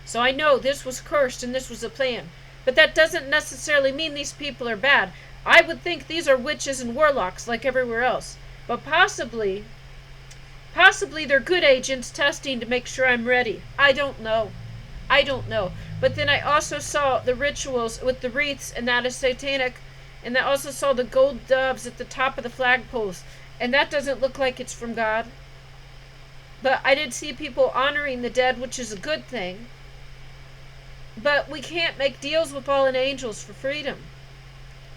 So I know this was cursed and this was a plan. But that doesn't necessarily mean these people are bad. I would think these are witches and warlocks like everywhere else. But possibly they're good agents testing to make sure I'm ready. I don't know. But then I also saw the rituals with the wreaths, and that is satanic. And I also saw the gold doves at the top of the flagpoles. And that doesn't look like it's from God. But I did see people honoring the dead, which is a good thing. But we can't make deals with fallen angels for freedom.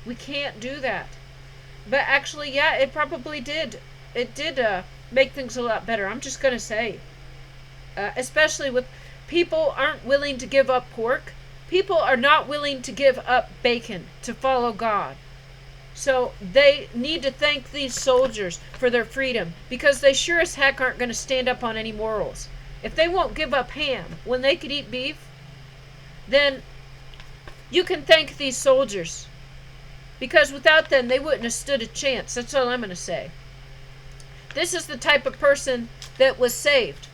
We can't do that. But actually, yeah, it probably did. It did make things a lot better. I'm just going to say. Especially with people aren't willing to give up pork. People are not willing to give up bacon to follow God. So they need to thank these soldiers for their freedom, because they sure as heck aren't going to stand up on any morals. If they won't give up ham when they could eat beef, then you can thank these soldiers, because without them they wouldn't have stood a chance. That's all I'm going to say. This is the type of person that was saved.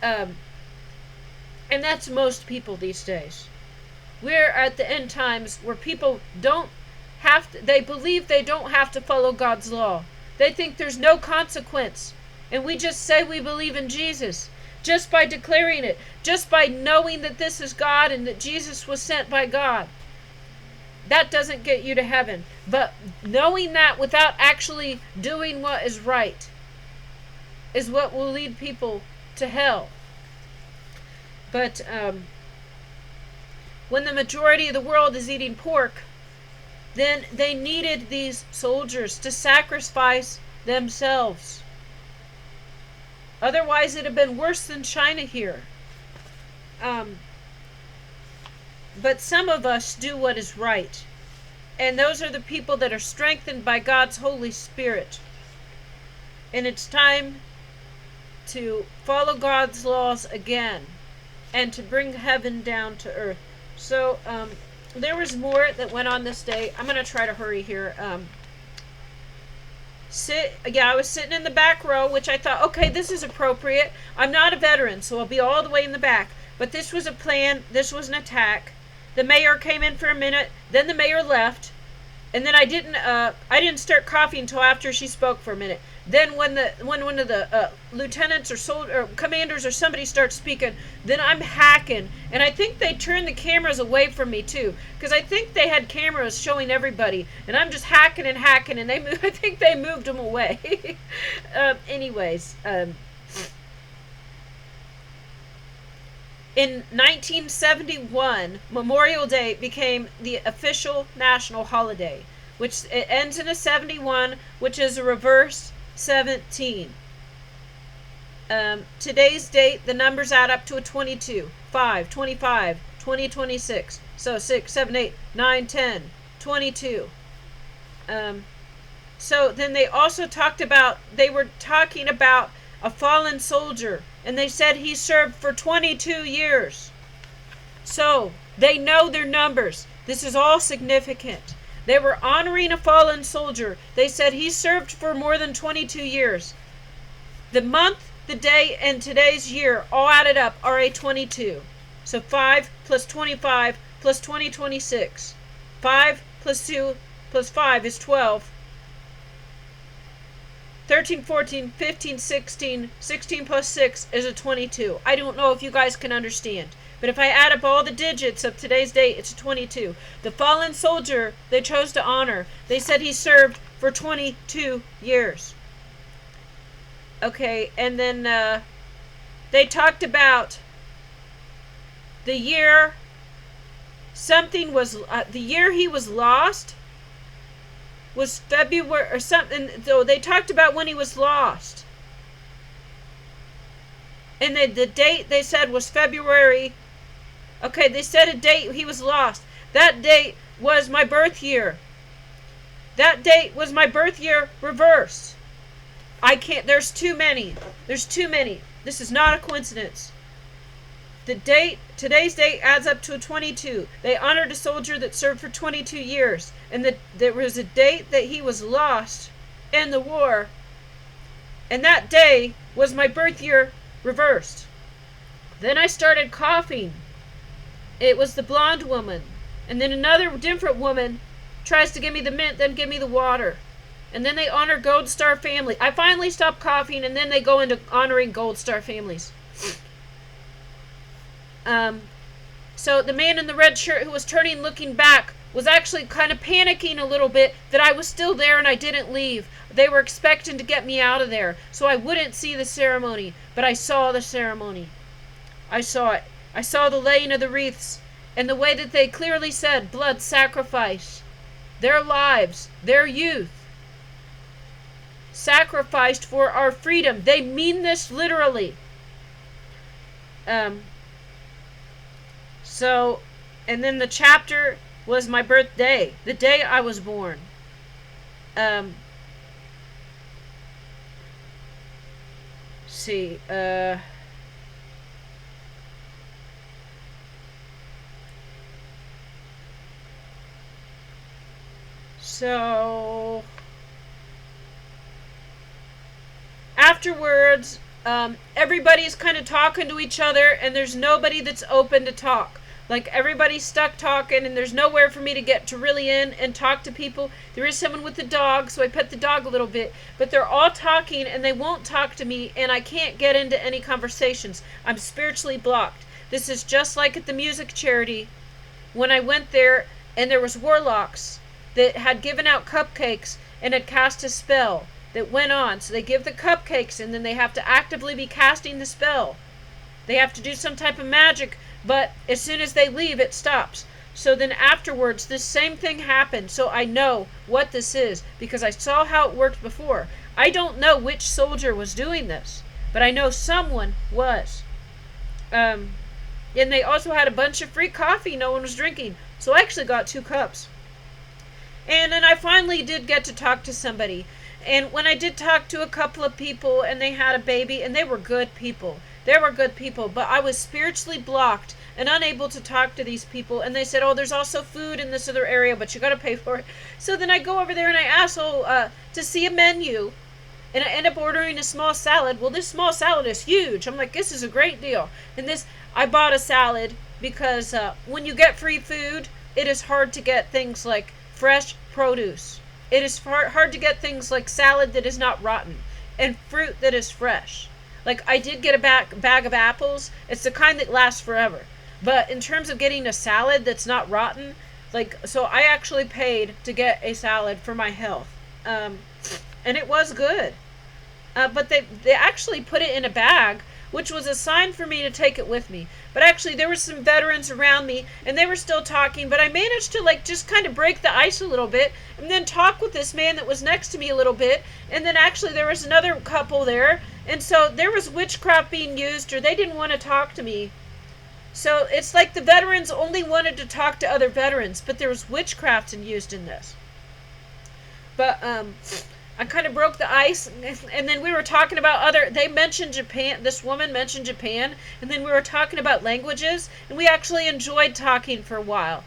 And that's most people these days. We're at the end times where people don't have to, they believe they don't have to follow God's law. They think there's no consequence. And we just say we believe in Jesus. Just by declaring it. Just by knowing that this is God and that Jesus was sent by God. That doesn't get you to heaven. But knowing that without actually doing what is right is what will lead people to hell. But when the majority of the world is eating pork, then they needed these soldiers to sacrifice themselves. Otherwise, it'd have been worse than China here. But some of us do what is right. And those are the people that are strengthened by God's Holy Spirit. And it's time to follow God's laws again. And to bring heaven down to earth. So, there was more that went on this day. I'm going to try to hurry here. I was sitting in the back row, which I thought, okay, this is appropriate. I'm not a veteran, so I'll be all the way in the back. But this was a plan. This was an attack. The mayor came in for a minute. Then the mayor left. And then I didn't start coughing until after she spoke for a minute. Then when one of the lieutenants or commanders or somebody starts speaking, then I'm hacking. And I think they turned the cameras away from me too, because I think they had cameras showing everybody, and I'm just hacking, and I think they moved them away. Anyways, in 1971, Memorial Day became the official national holiday, which it ends in a 71, which is a reverse 17. Today's date, the numbers add up to a 22, 5, 25, 2026. So 6, 7, 8, 9, 10, 22. So then they also they were talking about a fallen soldier, and they said he served for 22 years. So they know their numbers. This is all significant. They were honoring a fallen soldier. They said he served for more than 22 years. The month, the day, and today's year all added up are a 22. So 5 plus 25 plus 2026. 5 plus 2 plus 5 is 12. 13, 14, 15, 16. 16 plus 6 is a 22. I don't know if you guys can understand. But if I add up all the digits of today's date, it's a 22. The fallen soldier they chose to honor, they said he served for 22 years. Okay, and then they talked about the year the year he was lost was February or something. So they talked about when he was lost. And the date they said was February. Okay, they said a date he was lost. That date was my birth year. That date was my birth year reversed. There's too many. There's too many. This is not a coincidence. Today's date adds up to a 22. They honored a soldier that served for 22 years. And there was a date that he was lost in the war. And that day was my birth year reversed. Then I started coughing. It was the blonde woman. And then another different woman tries to give me the mint, then give me the water. And then they honor Gold Star family. I finally stopped coughing, and then they go into honoring Gold Star families. So the man in the red shirt who was turning looking back was actually kind of panicking a little bit that I was still there and I didn't leave. They were expecting to get me out of there so I wouldn't see the ceremony, but I saw the ceremony. I saw it. I saw the laying of the wreaths and the way that they clearly said blood sacrifice. Their lives, their youth, sacrificed for our freedom. They mean this literally. So, and then the chapter was my birthday, the day I was born. See, so afterwards, everybody's kind of talking to each other, and there's nobody that's open to talk. Like, everybody's stuck talking, and there's nowhere for me to get to really in and talk to people. There is someone with the dog, so I pet the dog a little bit. But they're all talking, and they won't talk to me, and I can't get into any conversations. I'm spiritually blocked. This is just like at the music charity when I went there, and there was warlocks that had given out cupcakes and had cast a spell that went on. So they give the cupcakes, and then they have to actively be casting the spell. They have to do some type of magic, but as soon as they leave, it stops. So then afterwards, this same thing happened. So I know what this is because I saw how it worked before. I don't know which soldier was doing this, but I know someone was. And they also had a bunch of free coffee no one was drinking. So I actually got 2 cups. And then I finally did get to talk to somebody. And when I did talk to a couple of people and they had a baby, and they were good people. They were good people, but I was spiritually blocked and unable to talk to these people. And they said, oh, there's also food in this other area, but you got to pay for it. So then I go over there and I ask, to see a menu. And I end up ordering a small salad. Well, this small salad is huge. I'm like, this is a great deal. And I bought a salad because when you get free food, it is hard to get things like fresh produce. It is hard to get things like salad that is not rotten and fruit that is fresh. Like, I did get a bag of apples. It's the kind that lasts forever. But in terms of getting a salad that's not rotten, so I actually paid to get a salad for my health. And it was good. But they actually put it in a bag, which was a sign for me to take it with me. But actually, there were some veterans around me, and they were still talking, but I managed to, just kind of break the ice a little bit, and then talk with this man that was next to me a little bit, and then actually there was another couple there, and so there was witchcraft being used, or they didn't want to talk to me. So it's like the veterans only wanted to talk to other veterans, but there was witchcraft used in this. But I kind of broke the ice, and then we were talking about they mentioned Japan, this woman mentioned Japan, and then we were talking about languages, and we actually enjoyed talking for a while.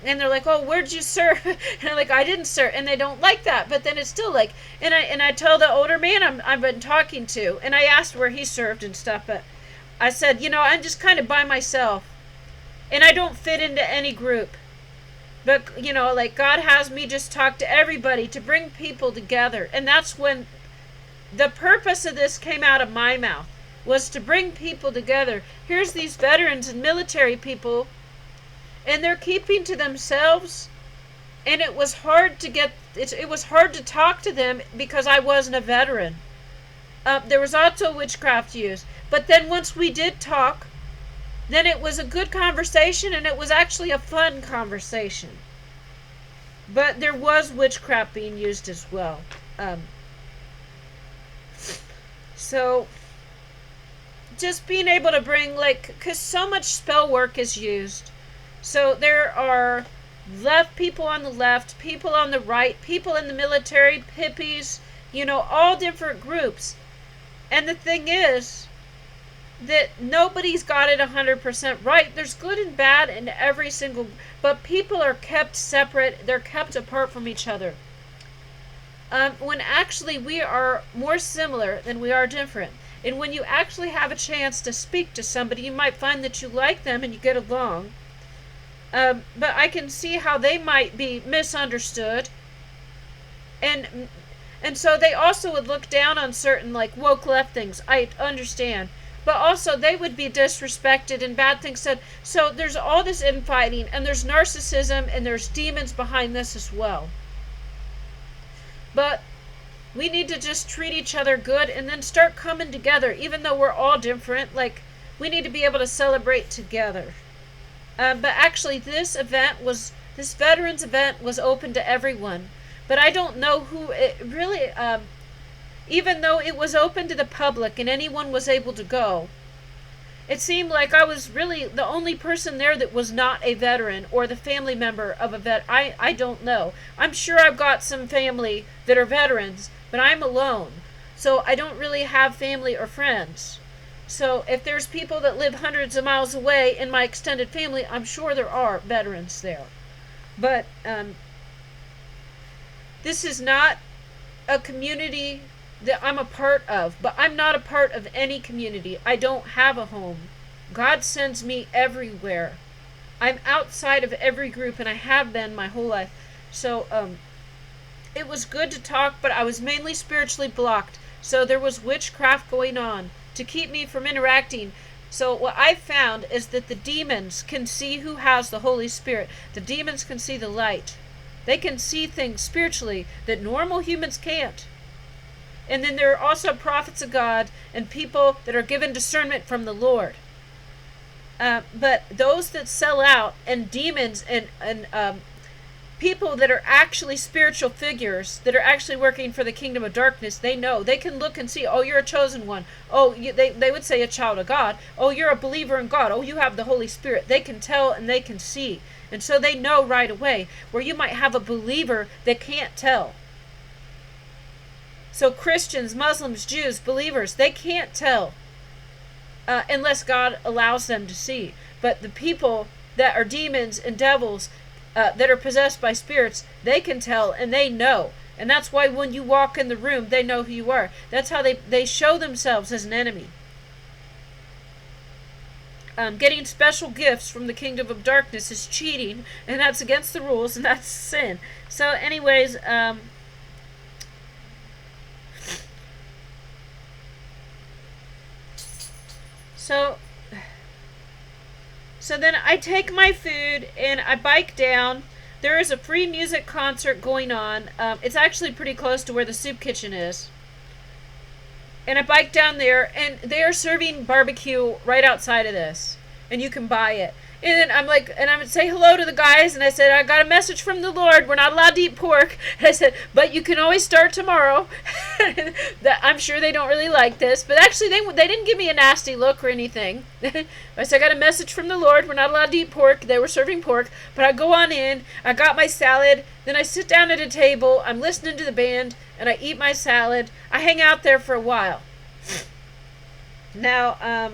And they're like, oh, where'd you serve? And I'm like, I didn't serve. And they don't like that. But then it's still like, and I tell the older man I've been talking to, and I asked where he served and stuff, but I said, I'm just kind of by myself, and I don't fit into any group. But, like God has me just talk to everybody to bring people together. And that's when the purpose of this came out of my mouth, was to bring people together. Here's these veterans and military people, and they're keeping to themselves, and it was hard to talk to them because I wasn't a veteran. There was also witchcraft used, but then once we did talk, then it was a good conversation, and it was actually a fun conversation. But there was witchcraft being used as well. So just being able to bring, because so much spell work is used. So there are people on the left, people on the right, people in the military, hippies, all different groups. And the thing is that nobody's got it 100% right. There's good and bad in every single, but people are kept separate. They're kept apart from each other. When actually we are more similar than we are different. And when you actually have a chance to speak to somebody, you might find that you like them and you get along. But I can see how they might be misunderstood. And so they also would look down on certain woke left things. I understand. But also they would be disrespected and bad things said. So there's all this infighting, and there's narcissism, and there's demons behind this as well. But we need to just treat each other good and then start coming together, even though we're all different. We need to be able to celebrate together. But actually, this veterans event was open to everyone. But I don't know who it really, even though it was open to the public and anyone was able to go, it seemed like I was really the only person there that was not a veteran or the family member of a vet. I don't know. I'm sure I've got some family that are veterans, but I'm alone. So I don't really have family or friends. So if there's people that live hundreds of miles away in my extended family, I'm sure there are veterans there. But this is not a community that I'm a part of. But I'm not a part of any community. I don't have a home. God sends me everywhere. I'm outside of every group, and I have been my whole life. So it was good to talk, but I was mainly spiritually blocked. So there was witchcraft going on to keep me from interacting. So what I found is that the demons can see who has the Holy Spirit. The demons can see the light. They can see things spiritually that normal humans can't. And then there are also prophets of God and people that are given discernment from the Lord. But those that sell out, and demons and people that are actually spiritual figures that are actually working for the kingdom of darkness, they know. They can look and see, oh, you're a chosen one. Oh, they would say a child of God. Oh, you're a believer in God. Oh, you have the Holy Spirit. They can tell and they can see. And so they know right away, where you might have a believer that can't tell. So Christians, Muslims, Jews, believers, they can't tell unless God allows them to see. But the people that are demons and devils, that are possessed by spirits, they can tell and they know. And that's why when you walk in the room, they know who you are. That's how they show themselves as an enemy. Getting special gifts from the kingdom of darkness is cheating, and that's against the rules, and that's sin. So anyways, So then I take my food and I bike down. There is a free music concert going on. It's actually pretty close to where the soup kitchen is. And I bike down there, and they are serving barbecue right outside of this. And you can buy it. And then I'm like, and I would say hello to the guys, and I said, I got a message from the Lord. We're not allowed to eat pork. And I said, but you can always start tomorrow. I'm sure they don't really like this, but actually they didn't give me a nasty look or anything. I said, I got a message from the Lord. We're not allowed to eat pork. They were serving pork, but I go on in. I got my salad. Then I sit down at a table. I'm listening to the band, and I eat my salad. I hang out there for a while. Now,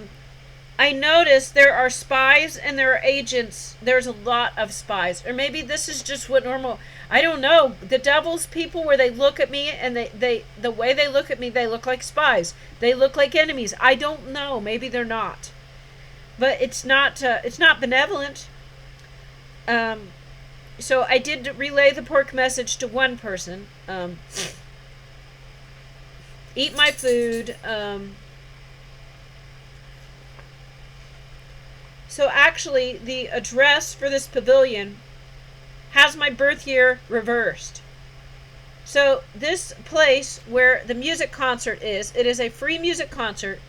I noticed there are spies and there are agents. There's a lot of spies. Or maybe this is just what normal... I don't know. The devil's people, where they look at me and the way they look at me, they look like spies. They look like enemies. I don't know. Maybe they're not. But it's not benevolent. So I did relay the pork message to one person. Eat my food. So actually, the address for this pavilion has my birth year reversed. So this place where the music concert is, it is a free music concert.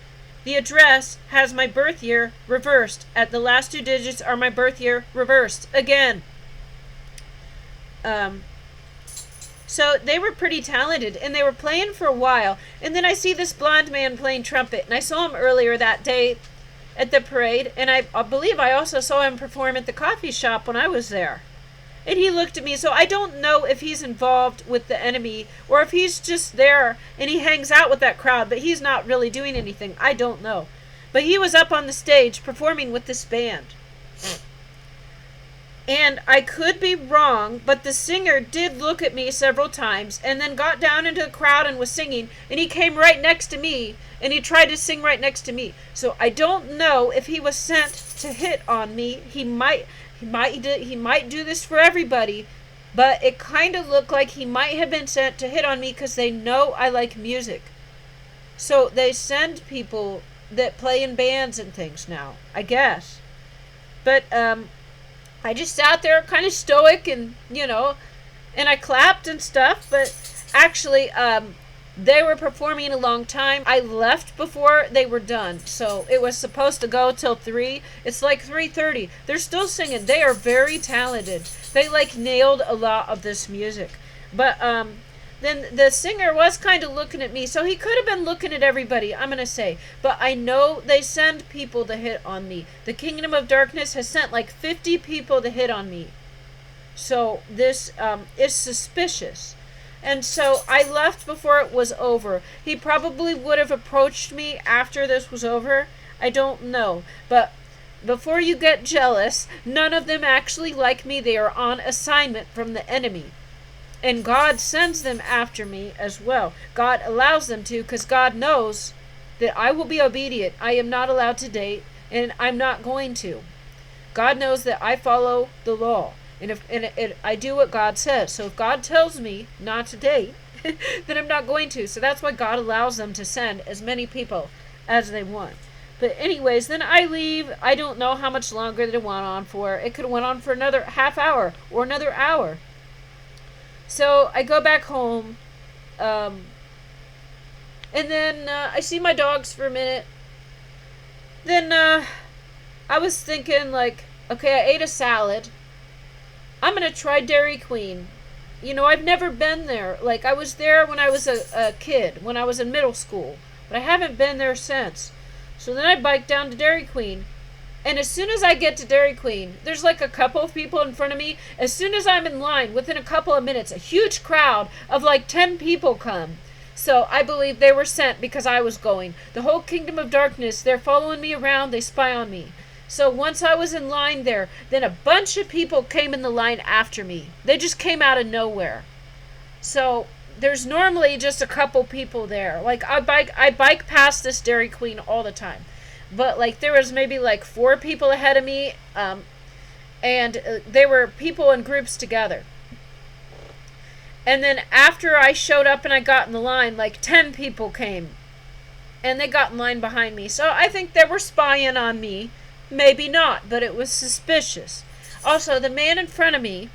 The address has my birth year reversed. At the last 2 digits are my birth year reversed again. So they were pretty talented, and they were playing for a while. And then I see this blonde man playing trumpet, and I saw him earlier that day at the parade, and I believe I also saw him perform at the coffee shop when I was there. And he looked at me, so I don't know if he's involved with the enemy or if he's just there and he hangs out with that crowd, but he's not really doing anything. I don't know. But he was up on the stage performing with this band. And I could be wrong, but the singer did look at me several times and then got down into the crowd and was singing, and he came right next to me and he tried to sing right next to me. So I don't know if he was sent to hit on me. He might do this for everybody, but it kind of looked like he might have been sent to hit on me because they know I like music. So they send people that play in bands and things now, I guess. But I just sat there kind of stoic and, and I clapped and stuff, but actually they were performing a long time. I left before they were done, so it was supposed to go till 3. It's like 3:30. They're still singing. They are very talented. They nailed a lot of this music. But then the singer was kind of looking at me, so he could have been looking at everybody, I'm going to say. But I know they send people to hit on me. The Kingdom of Darkness has sent 50 people to hit on me. So this is suspicious. And so I left before it was over. He probably would have approached me after this was over. I don't know. But before you get jealous, none of them actually like me. They are on assignment from the enemy. And God sends them after me as well. God allows them to, because God knows that I will be obedient. I am not allowed to date, and I'm not going to. God knows that I follow the law. And I do what God says. So if God tells me not to date, then I'm not going to. So that's why God allows them to send as many people as they want. But anyways, then I leave. I don't know how much longer it went on for. It could have went on for another half hour or another hour. So I go back home. And then I see my dogs for a minute. Then I was thinking okay, I ate a salad. I'm going to try Dairy Queen. I've never been there. I was there when I was a kid, when I was in middle school. But I haven't been there since. So then I biked down to Dairy Queen. And as soon as I get to Dairy Queen, there's a couple of people in front of me. As soon as I'm in line, within a couple of minutes, a huge crowd of 10 people come. So I believe they were sent because I was going. The whole Kingdom of Darkness, they're following me around. They spy on me. So once I was in line there, then a bunch of people came in the line after me. They just came out of nowhere. So there's normally just a couple people there. I bike past this Dairy Queen all the time. But there was maybe 4 people ahead of me. And they were people in groups together. And then after I showed up and I got in the line, 10 people came. And they got in line behind me. So I think they were spying on me. Maybe not, but it was suspicious. Also, the man in front of me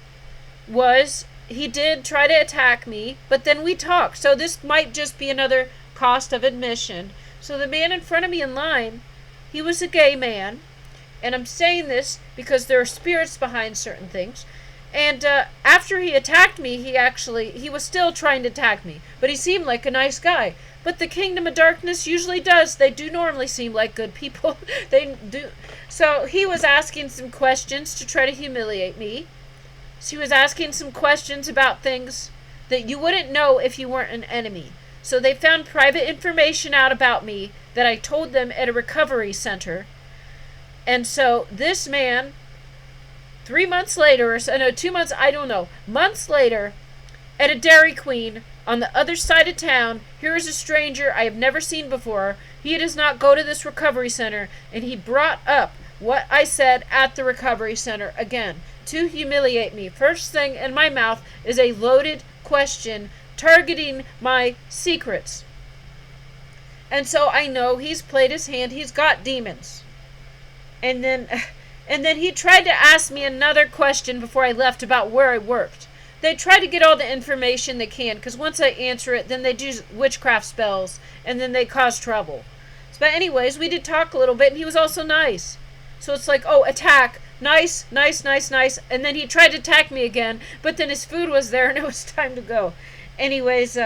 he did try to attack me, but then we talked. So this might just be another cost of admission. So the man in front of me in line, he was a gay man, And I'm saying this because there are spirits behind certain things. And after he attacked me, he was still trying to attack me. But he seemed like a nice guy. But the Kingdom of Darkness usually does. They do normally seem like good people. They do. So he was asking some questions to try to humiliate me. So he was asking some questions about things that you wouldn't know if you weren't an enemy. So they found private information out about me that I told them at a recovery center. And so this man, 3 months later, or so, no, 2 months, I don't know, months later, at a Dairy Queen on the other side of town, here is a stranger I have never seen before. He does not go to this recovery center, and he brought up what I said at the recovery center again to humiliate me. First thing in my mouth is a loaded question targeting my secrets. And so I know he's played his hand. He's got demons. And then he tried to ask me another question before I left about where I worked. They try to get all the information they can, because once I answer it, then they do witchcraft spells, and then they cause trouble. But anyways, we did talk a little bit, and he was also nice. So it's like, oh, attack, nice, nice, nice, nice. And then he tried to attack me again, but then his food was there, and it was time to go. Anyways,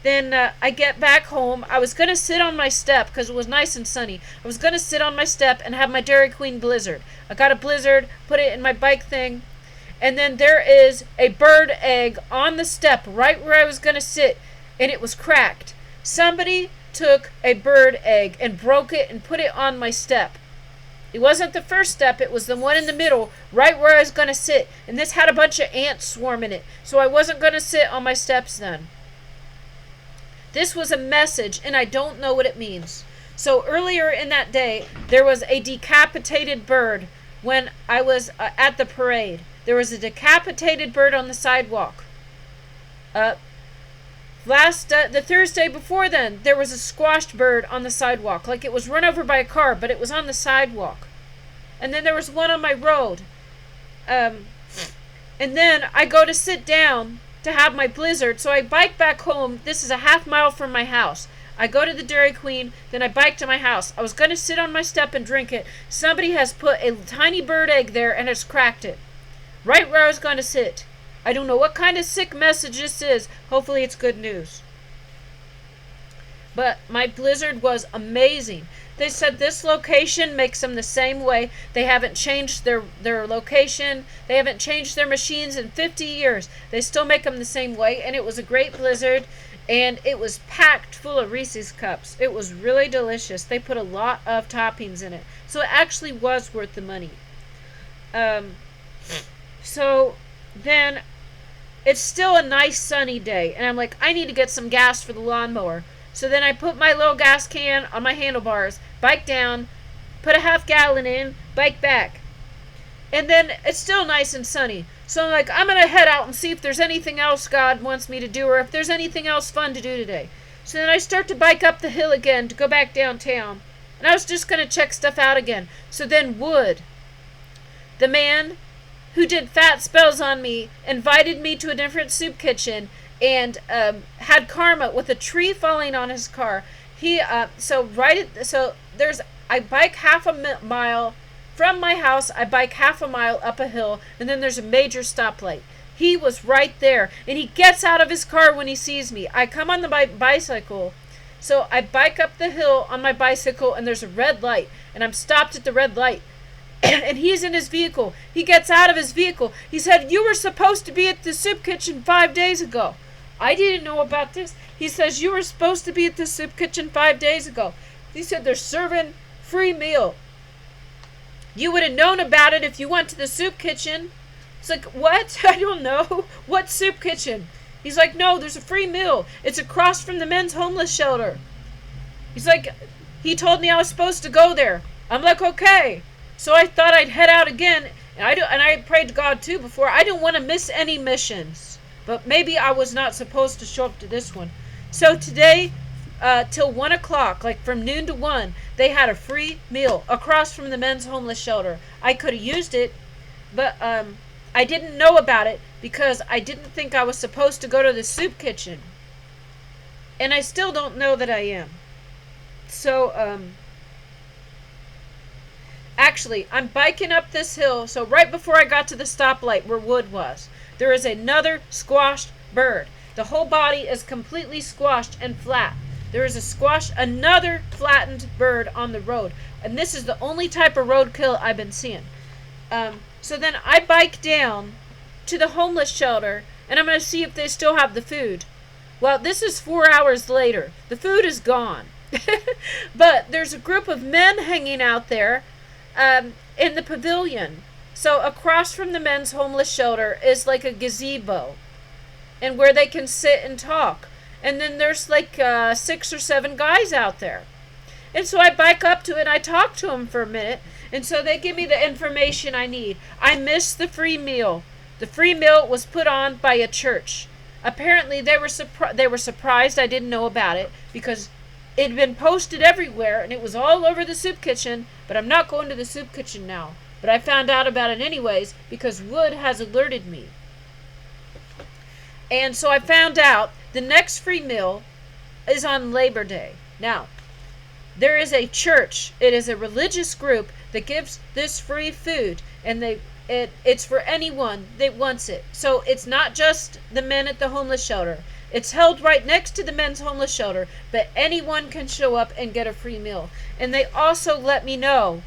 then I get back home. I was going to sit on my step because it was nice and sunny. I was going to sit on my step and have my Dairy Queen Blizzard. I got a Blizzard, put it in my bike thing, and then there is a bird egg on the step right where I was going to sit, and it was cracked. Somebody took a bird egg and broke it and put it on my step. It wasn't the first step, it was the one in the middle, right where I was going to sit, and this had a bunch of ants swarming it, so I wasn't going to sit on my steps then. This was a message, and I don't know what it means. So earlier in that day, there was a decapitated bird when I was at the parade. There was a decapitated bird on the sidewalk. The Thursday before then, there was a squashed bird on the sidewalk. Like it was run over by a car, but it was on the sidewalk. And then there was one on my road. And then I go to sit down to have my Blizzard. So I bike back home. This is a half mile from my house. I go to the Dairy Queen, then I bike to my house. I was going to sit on my step and drink it. Somebody has put a tiny bird egg there and has cracked it. Right where I was going to sit. I don't know what kind of sick message this is. Hopefully it's good news. But my Blizzard was amazing. They said this location makes them the same way. They haven't changed their location. They haven't changed their machines in 50 years. They still make them the same way. And it was a great Blizzard. And it was packed full of Reese's Cups. It was really delicious. They put a lot of toppings in it. So it actually was worth the money. So then it's still a nice sunny day. And I'm like, I need to get some gas for the lawnmower. So then I put my little gas can on my handlebars, bike down, put a half gallon in, bike back. And then it's still nice and sunny. So I'm like, I'm going to head out and see if there's anything else God wants me to do or if there's anything else fun to do today. So then I start to bike up the hill again to go back downtown. And I was just going to check stuff out again. So then Wood, the man who did fat spells on me, invited me to a different soup kitchen and had karma with a tree falling on his car. I bike half a mile from my house. I bike half a mile up a hill, and then there's a major stoplight. He was right there, and he gets out of his car when he sees me. I come on the bicycle, so I bike up the hill on my bicycle, and there's a red light, and I'm stopped at the red light. And he's in his vehicle. He gets out of his vehicle. He said, "You were supposed to be at the soup kitchen 5 days ago." I didn't know about this. He says, "You were supposed to be at the soup kitchen 5 days ago." He said, "They're serving free meal. You would have known about it if you went to the soup kitchen." It's like, what? I don't know. What soup kitchen? He's like, "No, there's a free meal. It's across from the men's homeless shelter." He's like, he told me I was supposed to go there. I'm like, okay. So I thought I'd head out again. And I prayed to God too before. I didn't want to miss any missions. But maybe I was not supposed to show up to this one. So today, till 1 o'clock, like from noon to 1, they had a free meal across from the men's homeless shelter. I could have used it, but I didn't know about it because I didn't think I was supposed to go to the soup kitchen. And I still don't know that I am. So, Actually, I'm biking up this hill, so right before I got to the stoplight where Wood was, there is another squashed bird. The whole body is completely squashed and flat. There is another flattened bird on the road. And this is the only type of roadkill I've been seeing. So then I bike down to the homeless shelter, and I'm going to see if they still have the food. Well, this is 4 hours later. The food is gone. But there's a group of men hanging out there in the pavilion. So across from the men's homeless shelter is like a gazebo, and where they can sit and talk. And then there's like 6 or 7 guys out there. And so I bike up to it and I talk to them for a minute. And so they give me the information I need. I missed the free meal. The free meal was put on by a church. Apparently they were surprised I didn't know about it, because it had been posted everywhere and it was all over the soup kitchen. But I'm not going to the soup kitchen now. But I found out about it anyways because Wood has alerted me. And so I found out the next free meal is on Labor Day. Now, there is a church. It is a religious group that gives this free food, and it's for anyone that wants it. So it's not just the men at the homeless shelter. It's held right next to the men's homeless shelter, but anyone can show up and get a free meal. And they also let me know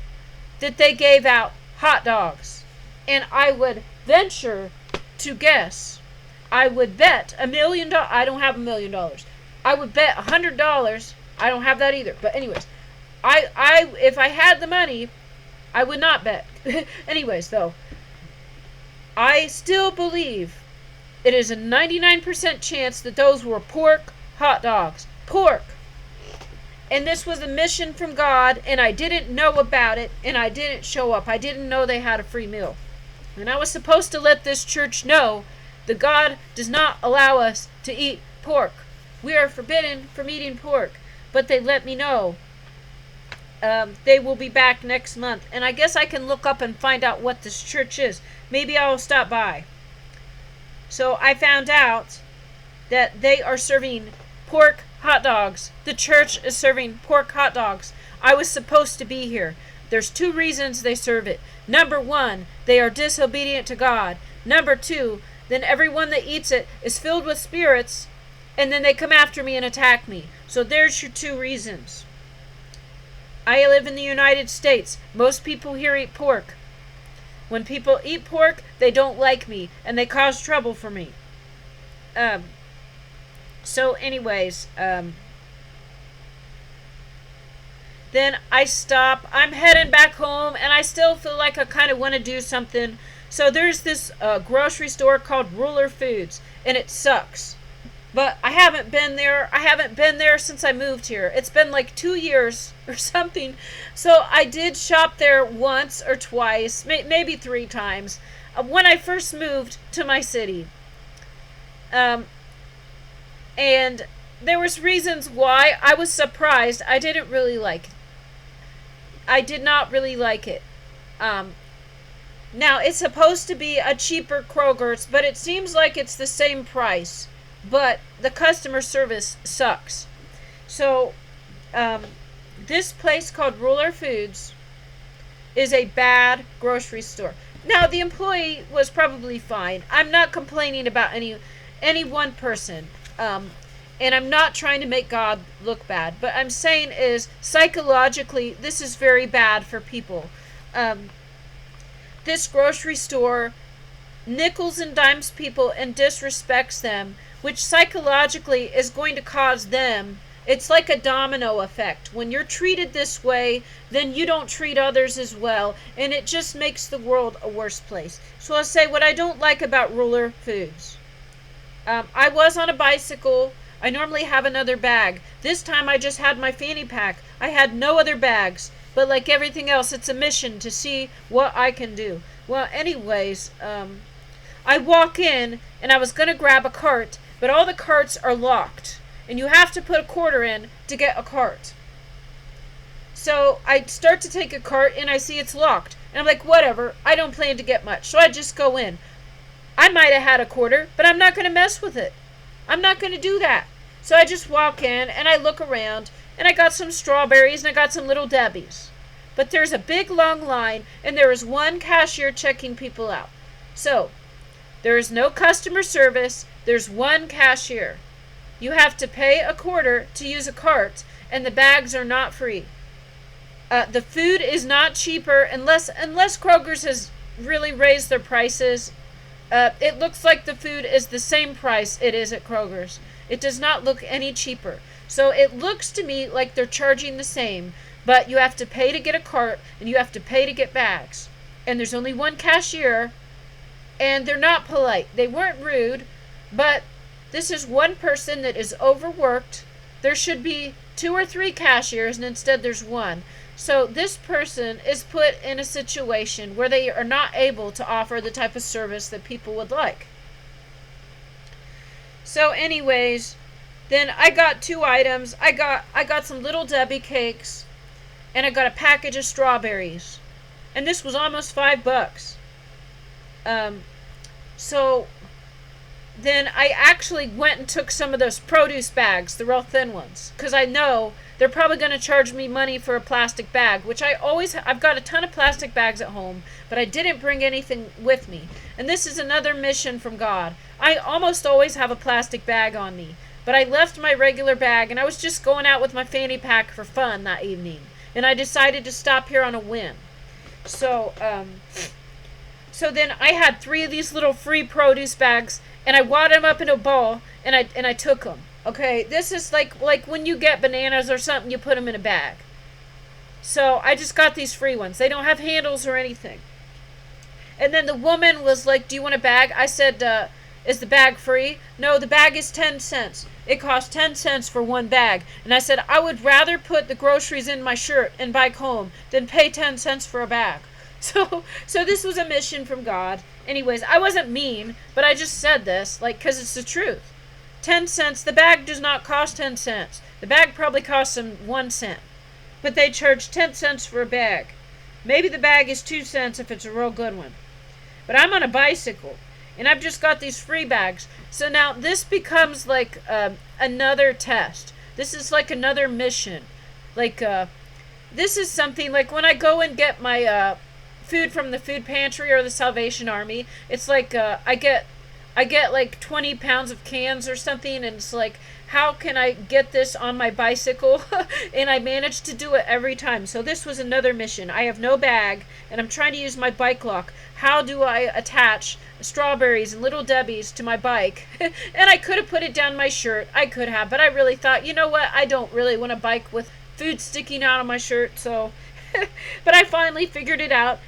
that they gave out hot dogs. And I would venture to guess, I would bet $1 million. I don't have $1 million. I would bet $100. I don't have that either. But anyways, if I had the money, I would not bet. Anyways, though, I still believe it is a 99% chance that those were pork hot dogs. Pork. And this was a mission from God, and I didn't know about it, and I didn't show up. I didn't know they had a free meal. And I was supposed to let this church know that God does not allow us to eat pork. We are forbidden from eating pork. But they let me know they will be back next month. And I guess I can look up and find out what this church is. Maybe I'll stop by. So I found out that they are serving pork hot dogs. The church is serving pork hot dogs. I was supposed to be here. There's 2 reasons they serve it. Number 1, they are disobedient to God. Number 2, then everyone that eats it is filled with spirits, and then they come after me and attack me. So there's your 2 reasons. I live in the United States. Most people here eat pork. When people eat pork, they don't like me, and they cause trouble for me. So anyways, then I stop. I'm heading back home, and I still feel like I kind of want to do something. So there's this grocery store called Ruler Foods, and it sucks. But I haven't been there. I haven't been there since I moved here. It's been like 2 years or something. So I did shop there once or twice, maybe 3 times, when I first moved to my city. And there was reasons why I was surprised. I didn't really like it. I did not really like it. Now, it's supposed to be a cheaper Kroger's, but it seems like it's the same price. But the customer service sucks. So, this place called Ruler Foods is a bad grocery store. Now, the employee was probably fine. I'm not complaining about any one person. And I'm not trying to make God look bad. But I'm saying is, psychologically, this is very bad for people. This grocery store nickels and dimes people and disrespects them, which psychologically is going to cause them, it's like a domino effect. When you're treated this way, then you don't treat others as well, and it just makes the world a worse place. So I'll say what I don't like about Ruler Foods. I was on a bicycle. I normally have another bag. This time I just had my fanny pack. I had no other bags, but like everything else, it's a mission to see what I can do. Well, anyways, I walk in, and I was going to grab a cart, but all the carts are locked, and you have to put a quarter in to get a cart. So I start to take a cart, and I see it's locked, and I'm like, whatever, I don't plan to get much, so I just go in. I might have had a quarter, but I'm not going to mess with it. I'm not going to do that. So I just walk in, and I look around, and I got some strawberries, and I got some Little Debbies. but there's a big long line, and there is one cashier checking people out. So there is no customer service. There's one cashier. You have to pay a quarter to use a cart, and the bags are not free. The food is not cheaper unless Kroger's has really raised their prices. It looks like the food is the same price it is at Kroger's. It does not look any cheaper. So it looks to me like they're charging the same, but you have to pay to get a cart, and you have to pay to get bags. And there's only one cashier, and they're not polite. They weren't rude, but this is one person that is overworked. There should be 2 or 3 cashiers, and instead there's one. So this person is put in a situation where they are not able to offer the type of service that people would like. So anyways, then I got 2 items. I got some Little Debbie cakes, and I got a package of strawberries. And this was almost $5. So then I actually went and took some of those produce bags, the real thin ones, because I know they're probably going to charge me money for a plastic bag, which I've got a ton of plastic bags at home, but I didn't bring anything with me. And this is another mission from God. I almost always have a plastic bag on me, but I left my regular bag, and I was just going out with my fanny pack for fun that evening, and I decided to stop here on a whim. So then I had 3 of these little free produce bags, and I wadded them up in a ball, and I took them. Okay, this is like when you get bananas or something, you put them in a bag. So I just got these free ones. They don't have handles or anything. And then the woman was like, "Do you want a bag?" I said, "Is the bag free?" "No, the bag is 10 cents. It costs 10 cents for one bag." And I said, "I would rather put the groceries in my shirt and bike home than pay 10 cents for a bag." So this was a mission from God. Anyways, I wasn't mean, but I just said this, because it's the truth. 10 cents, the bag does not cost 10 cents. The bag probably costs them 1 cent. But they charge 10 cents for a bag. Maybe the bag is 2 cents if it's a real good one. But I'm on a bicycle, and I've just got these free bags. So now this becomes like another test. This is like another mission. This is something like when I go and get my food from the food pantry or the Salvation Army, it's like I get like 20 pounds of cans or something, and it's like, how can I get this on my bicycle? And I managed to do it every time. So this was another mission. I have no bag, and I'm trying to use my bike lock. How do I attach strawberries and Little Debbie's to my bike? And I could have put it down my shirt. I could have, but I really thought, you know what? I don't really want a bike with food sticking out of my shirt. So, but I finally figured it out.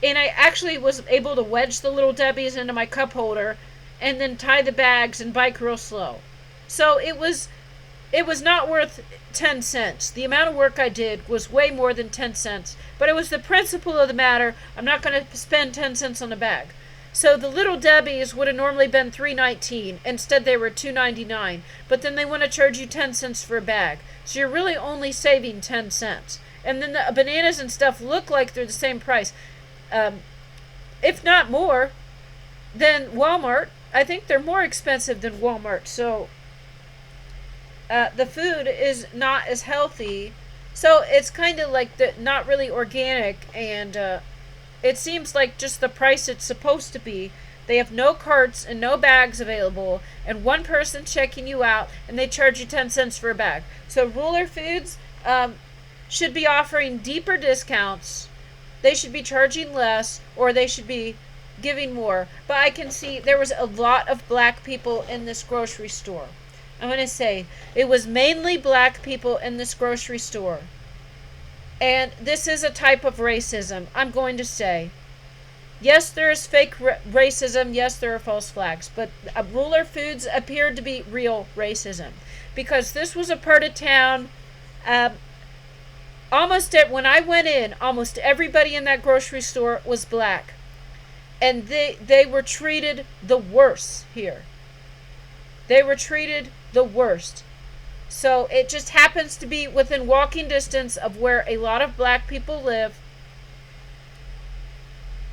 And I actually was able to wedge the Little Debbie's into my cup holder and then tie the bags and bike real slow. So it was not worth 10 cents. The amount of work I did was way more than 10 cents. But it was the principle of the matter. I'm not going to spend 10 cents on a bag. So the Little Debbie's would have normally been $3.19. Instead they were $2.99. But then they want to charge you 10 cents for a bag. So you're really only saving 10 cents. And then the bananas and stuff look like they're the same price. If not more than Walmart. I think they're more expensive than Walmart. So the food is not as healthy. So it's kind of like not really organic. And it seems like just the price it's supposed to be. They have no carts and no bags available. And one person checking you out. And they charge you 10 cents for a bag. So Ruler Foods should be offering deeper discounts. They should be charging less, or they should be giving more. But I can see there was a lot of black people in this grocery store. I'm going to say it was mainly black people in this grocery store. And this is a type of racism, I'm going to say. Yes, there is fake racism. Yes, there are false flags. But Ruler Foods appeared to be real racism. Because this was a part of town... when I went in, almost everybody in that grocery store was black. And they were treated the worst here. They were treated the worst. So it just happens to be within walking distance of where a lot of black people live.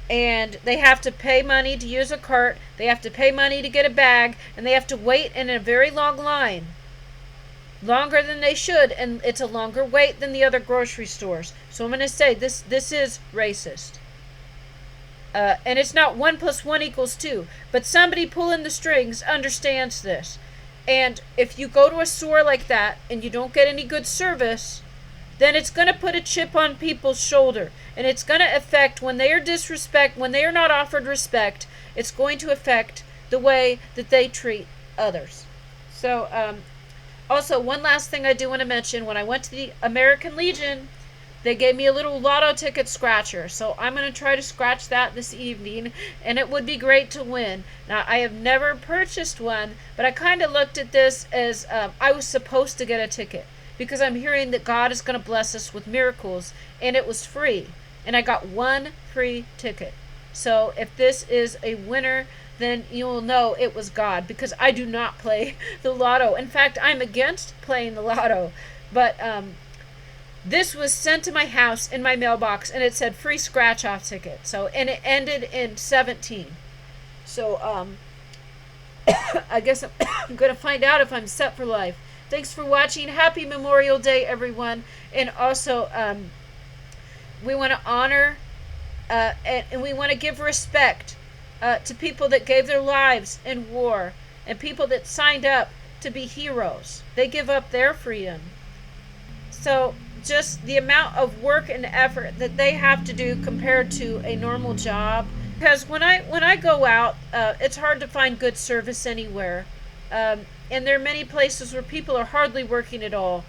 And they have to pay money to use a cart. They have to pay money to get a bag. And they have to wait in a very long line. longer than they should, and it's a longer wait than the other grocery stores. So I'm going to say this is racist. And it's not 1 + 1 = 2, but somebody pulling the strings understands this. And if you go to a store like that and you don't get any good service, then it's going to put a chip on people's shoulder. And it's going to affect when they are not offered respect, it's going to affect the way that they treat others. So, also, one last thing I do want to mention, when I went to the American Legion, they gave me a little lotto ticket scratcher. So I'm going to try to scratch that this evening, and it would be great to win. Now, I have never purchased one, but I kind of looked at this as I was supposed to get a ticket, because I'm hearing that God is going to bless us with miracles, and it was free. And I got one free ticket. So if this is a winner, then you'll know it was God, because I do not play the lotto. In fact, I'm against playing the lotto. But this was sent to my house in my mailbox, and it said free scratch-off ticket. So, and it ended in 17. So, I guess I'm going to find out if I'm set for life. Thanks for watching. Happy Memorial Day, everyone. And also, we want to honor and we want to give respect to people that gave their lives in war, and people that signed up to be heroes. They give up their freedom. So just the amount of work and effort that they have to do compared to a normal job. Because when I go out, it's hard to find good service anywhere. And there are many places where people are hardly working at all.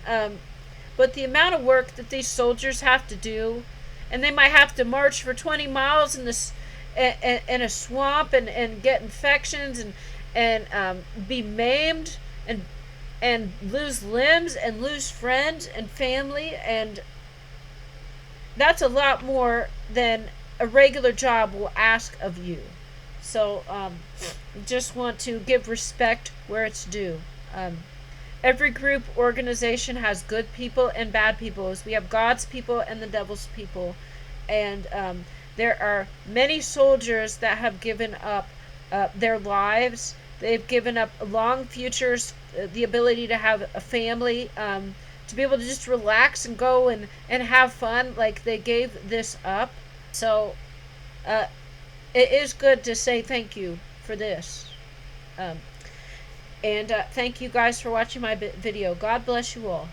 But the amount of work that these soldiers have to do, and they might have to march for 20 miles in a swamp and get infections and be maimed and lose limbs and lose friends and family, and that's a lot more than a regular job will ask of you. So just want to give respect where it's due. Every group, organization has good people and bad people. As we have God's people and the devil's people. And there are many soldiers that have given up their lives. They've given up long futures, the ability to have a family, to be able to just relax and go and have fun. Like, they gave this up. So it is good to say thank you for this. And thank you guys for watching my video. God bless you all.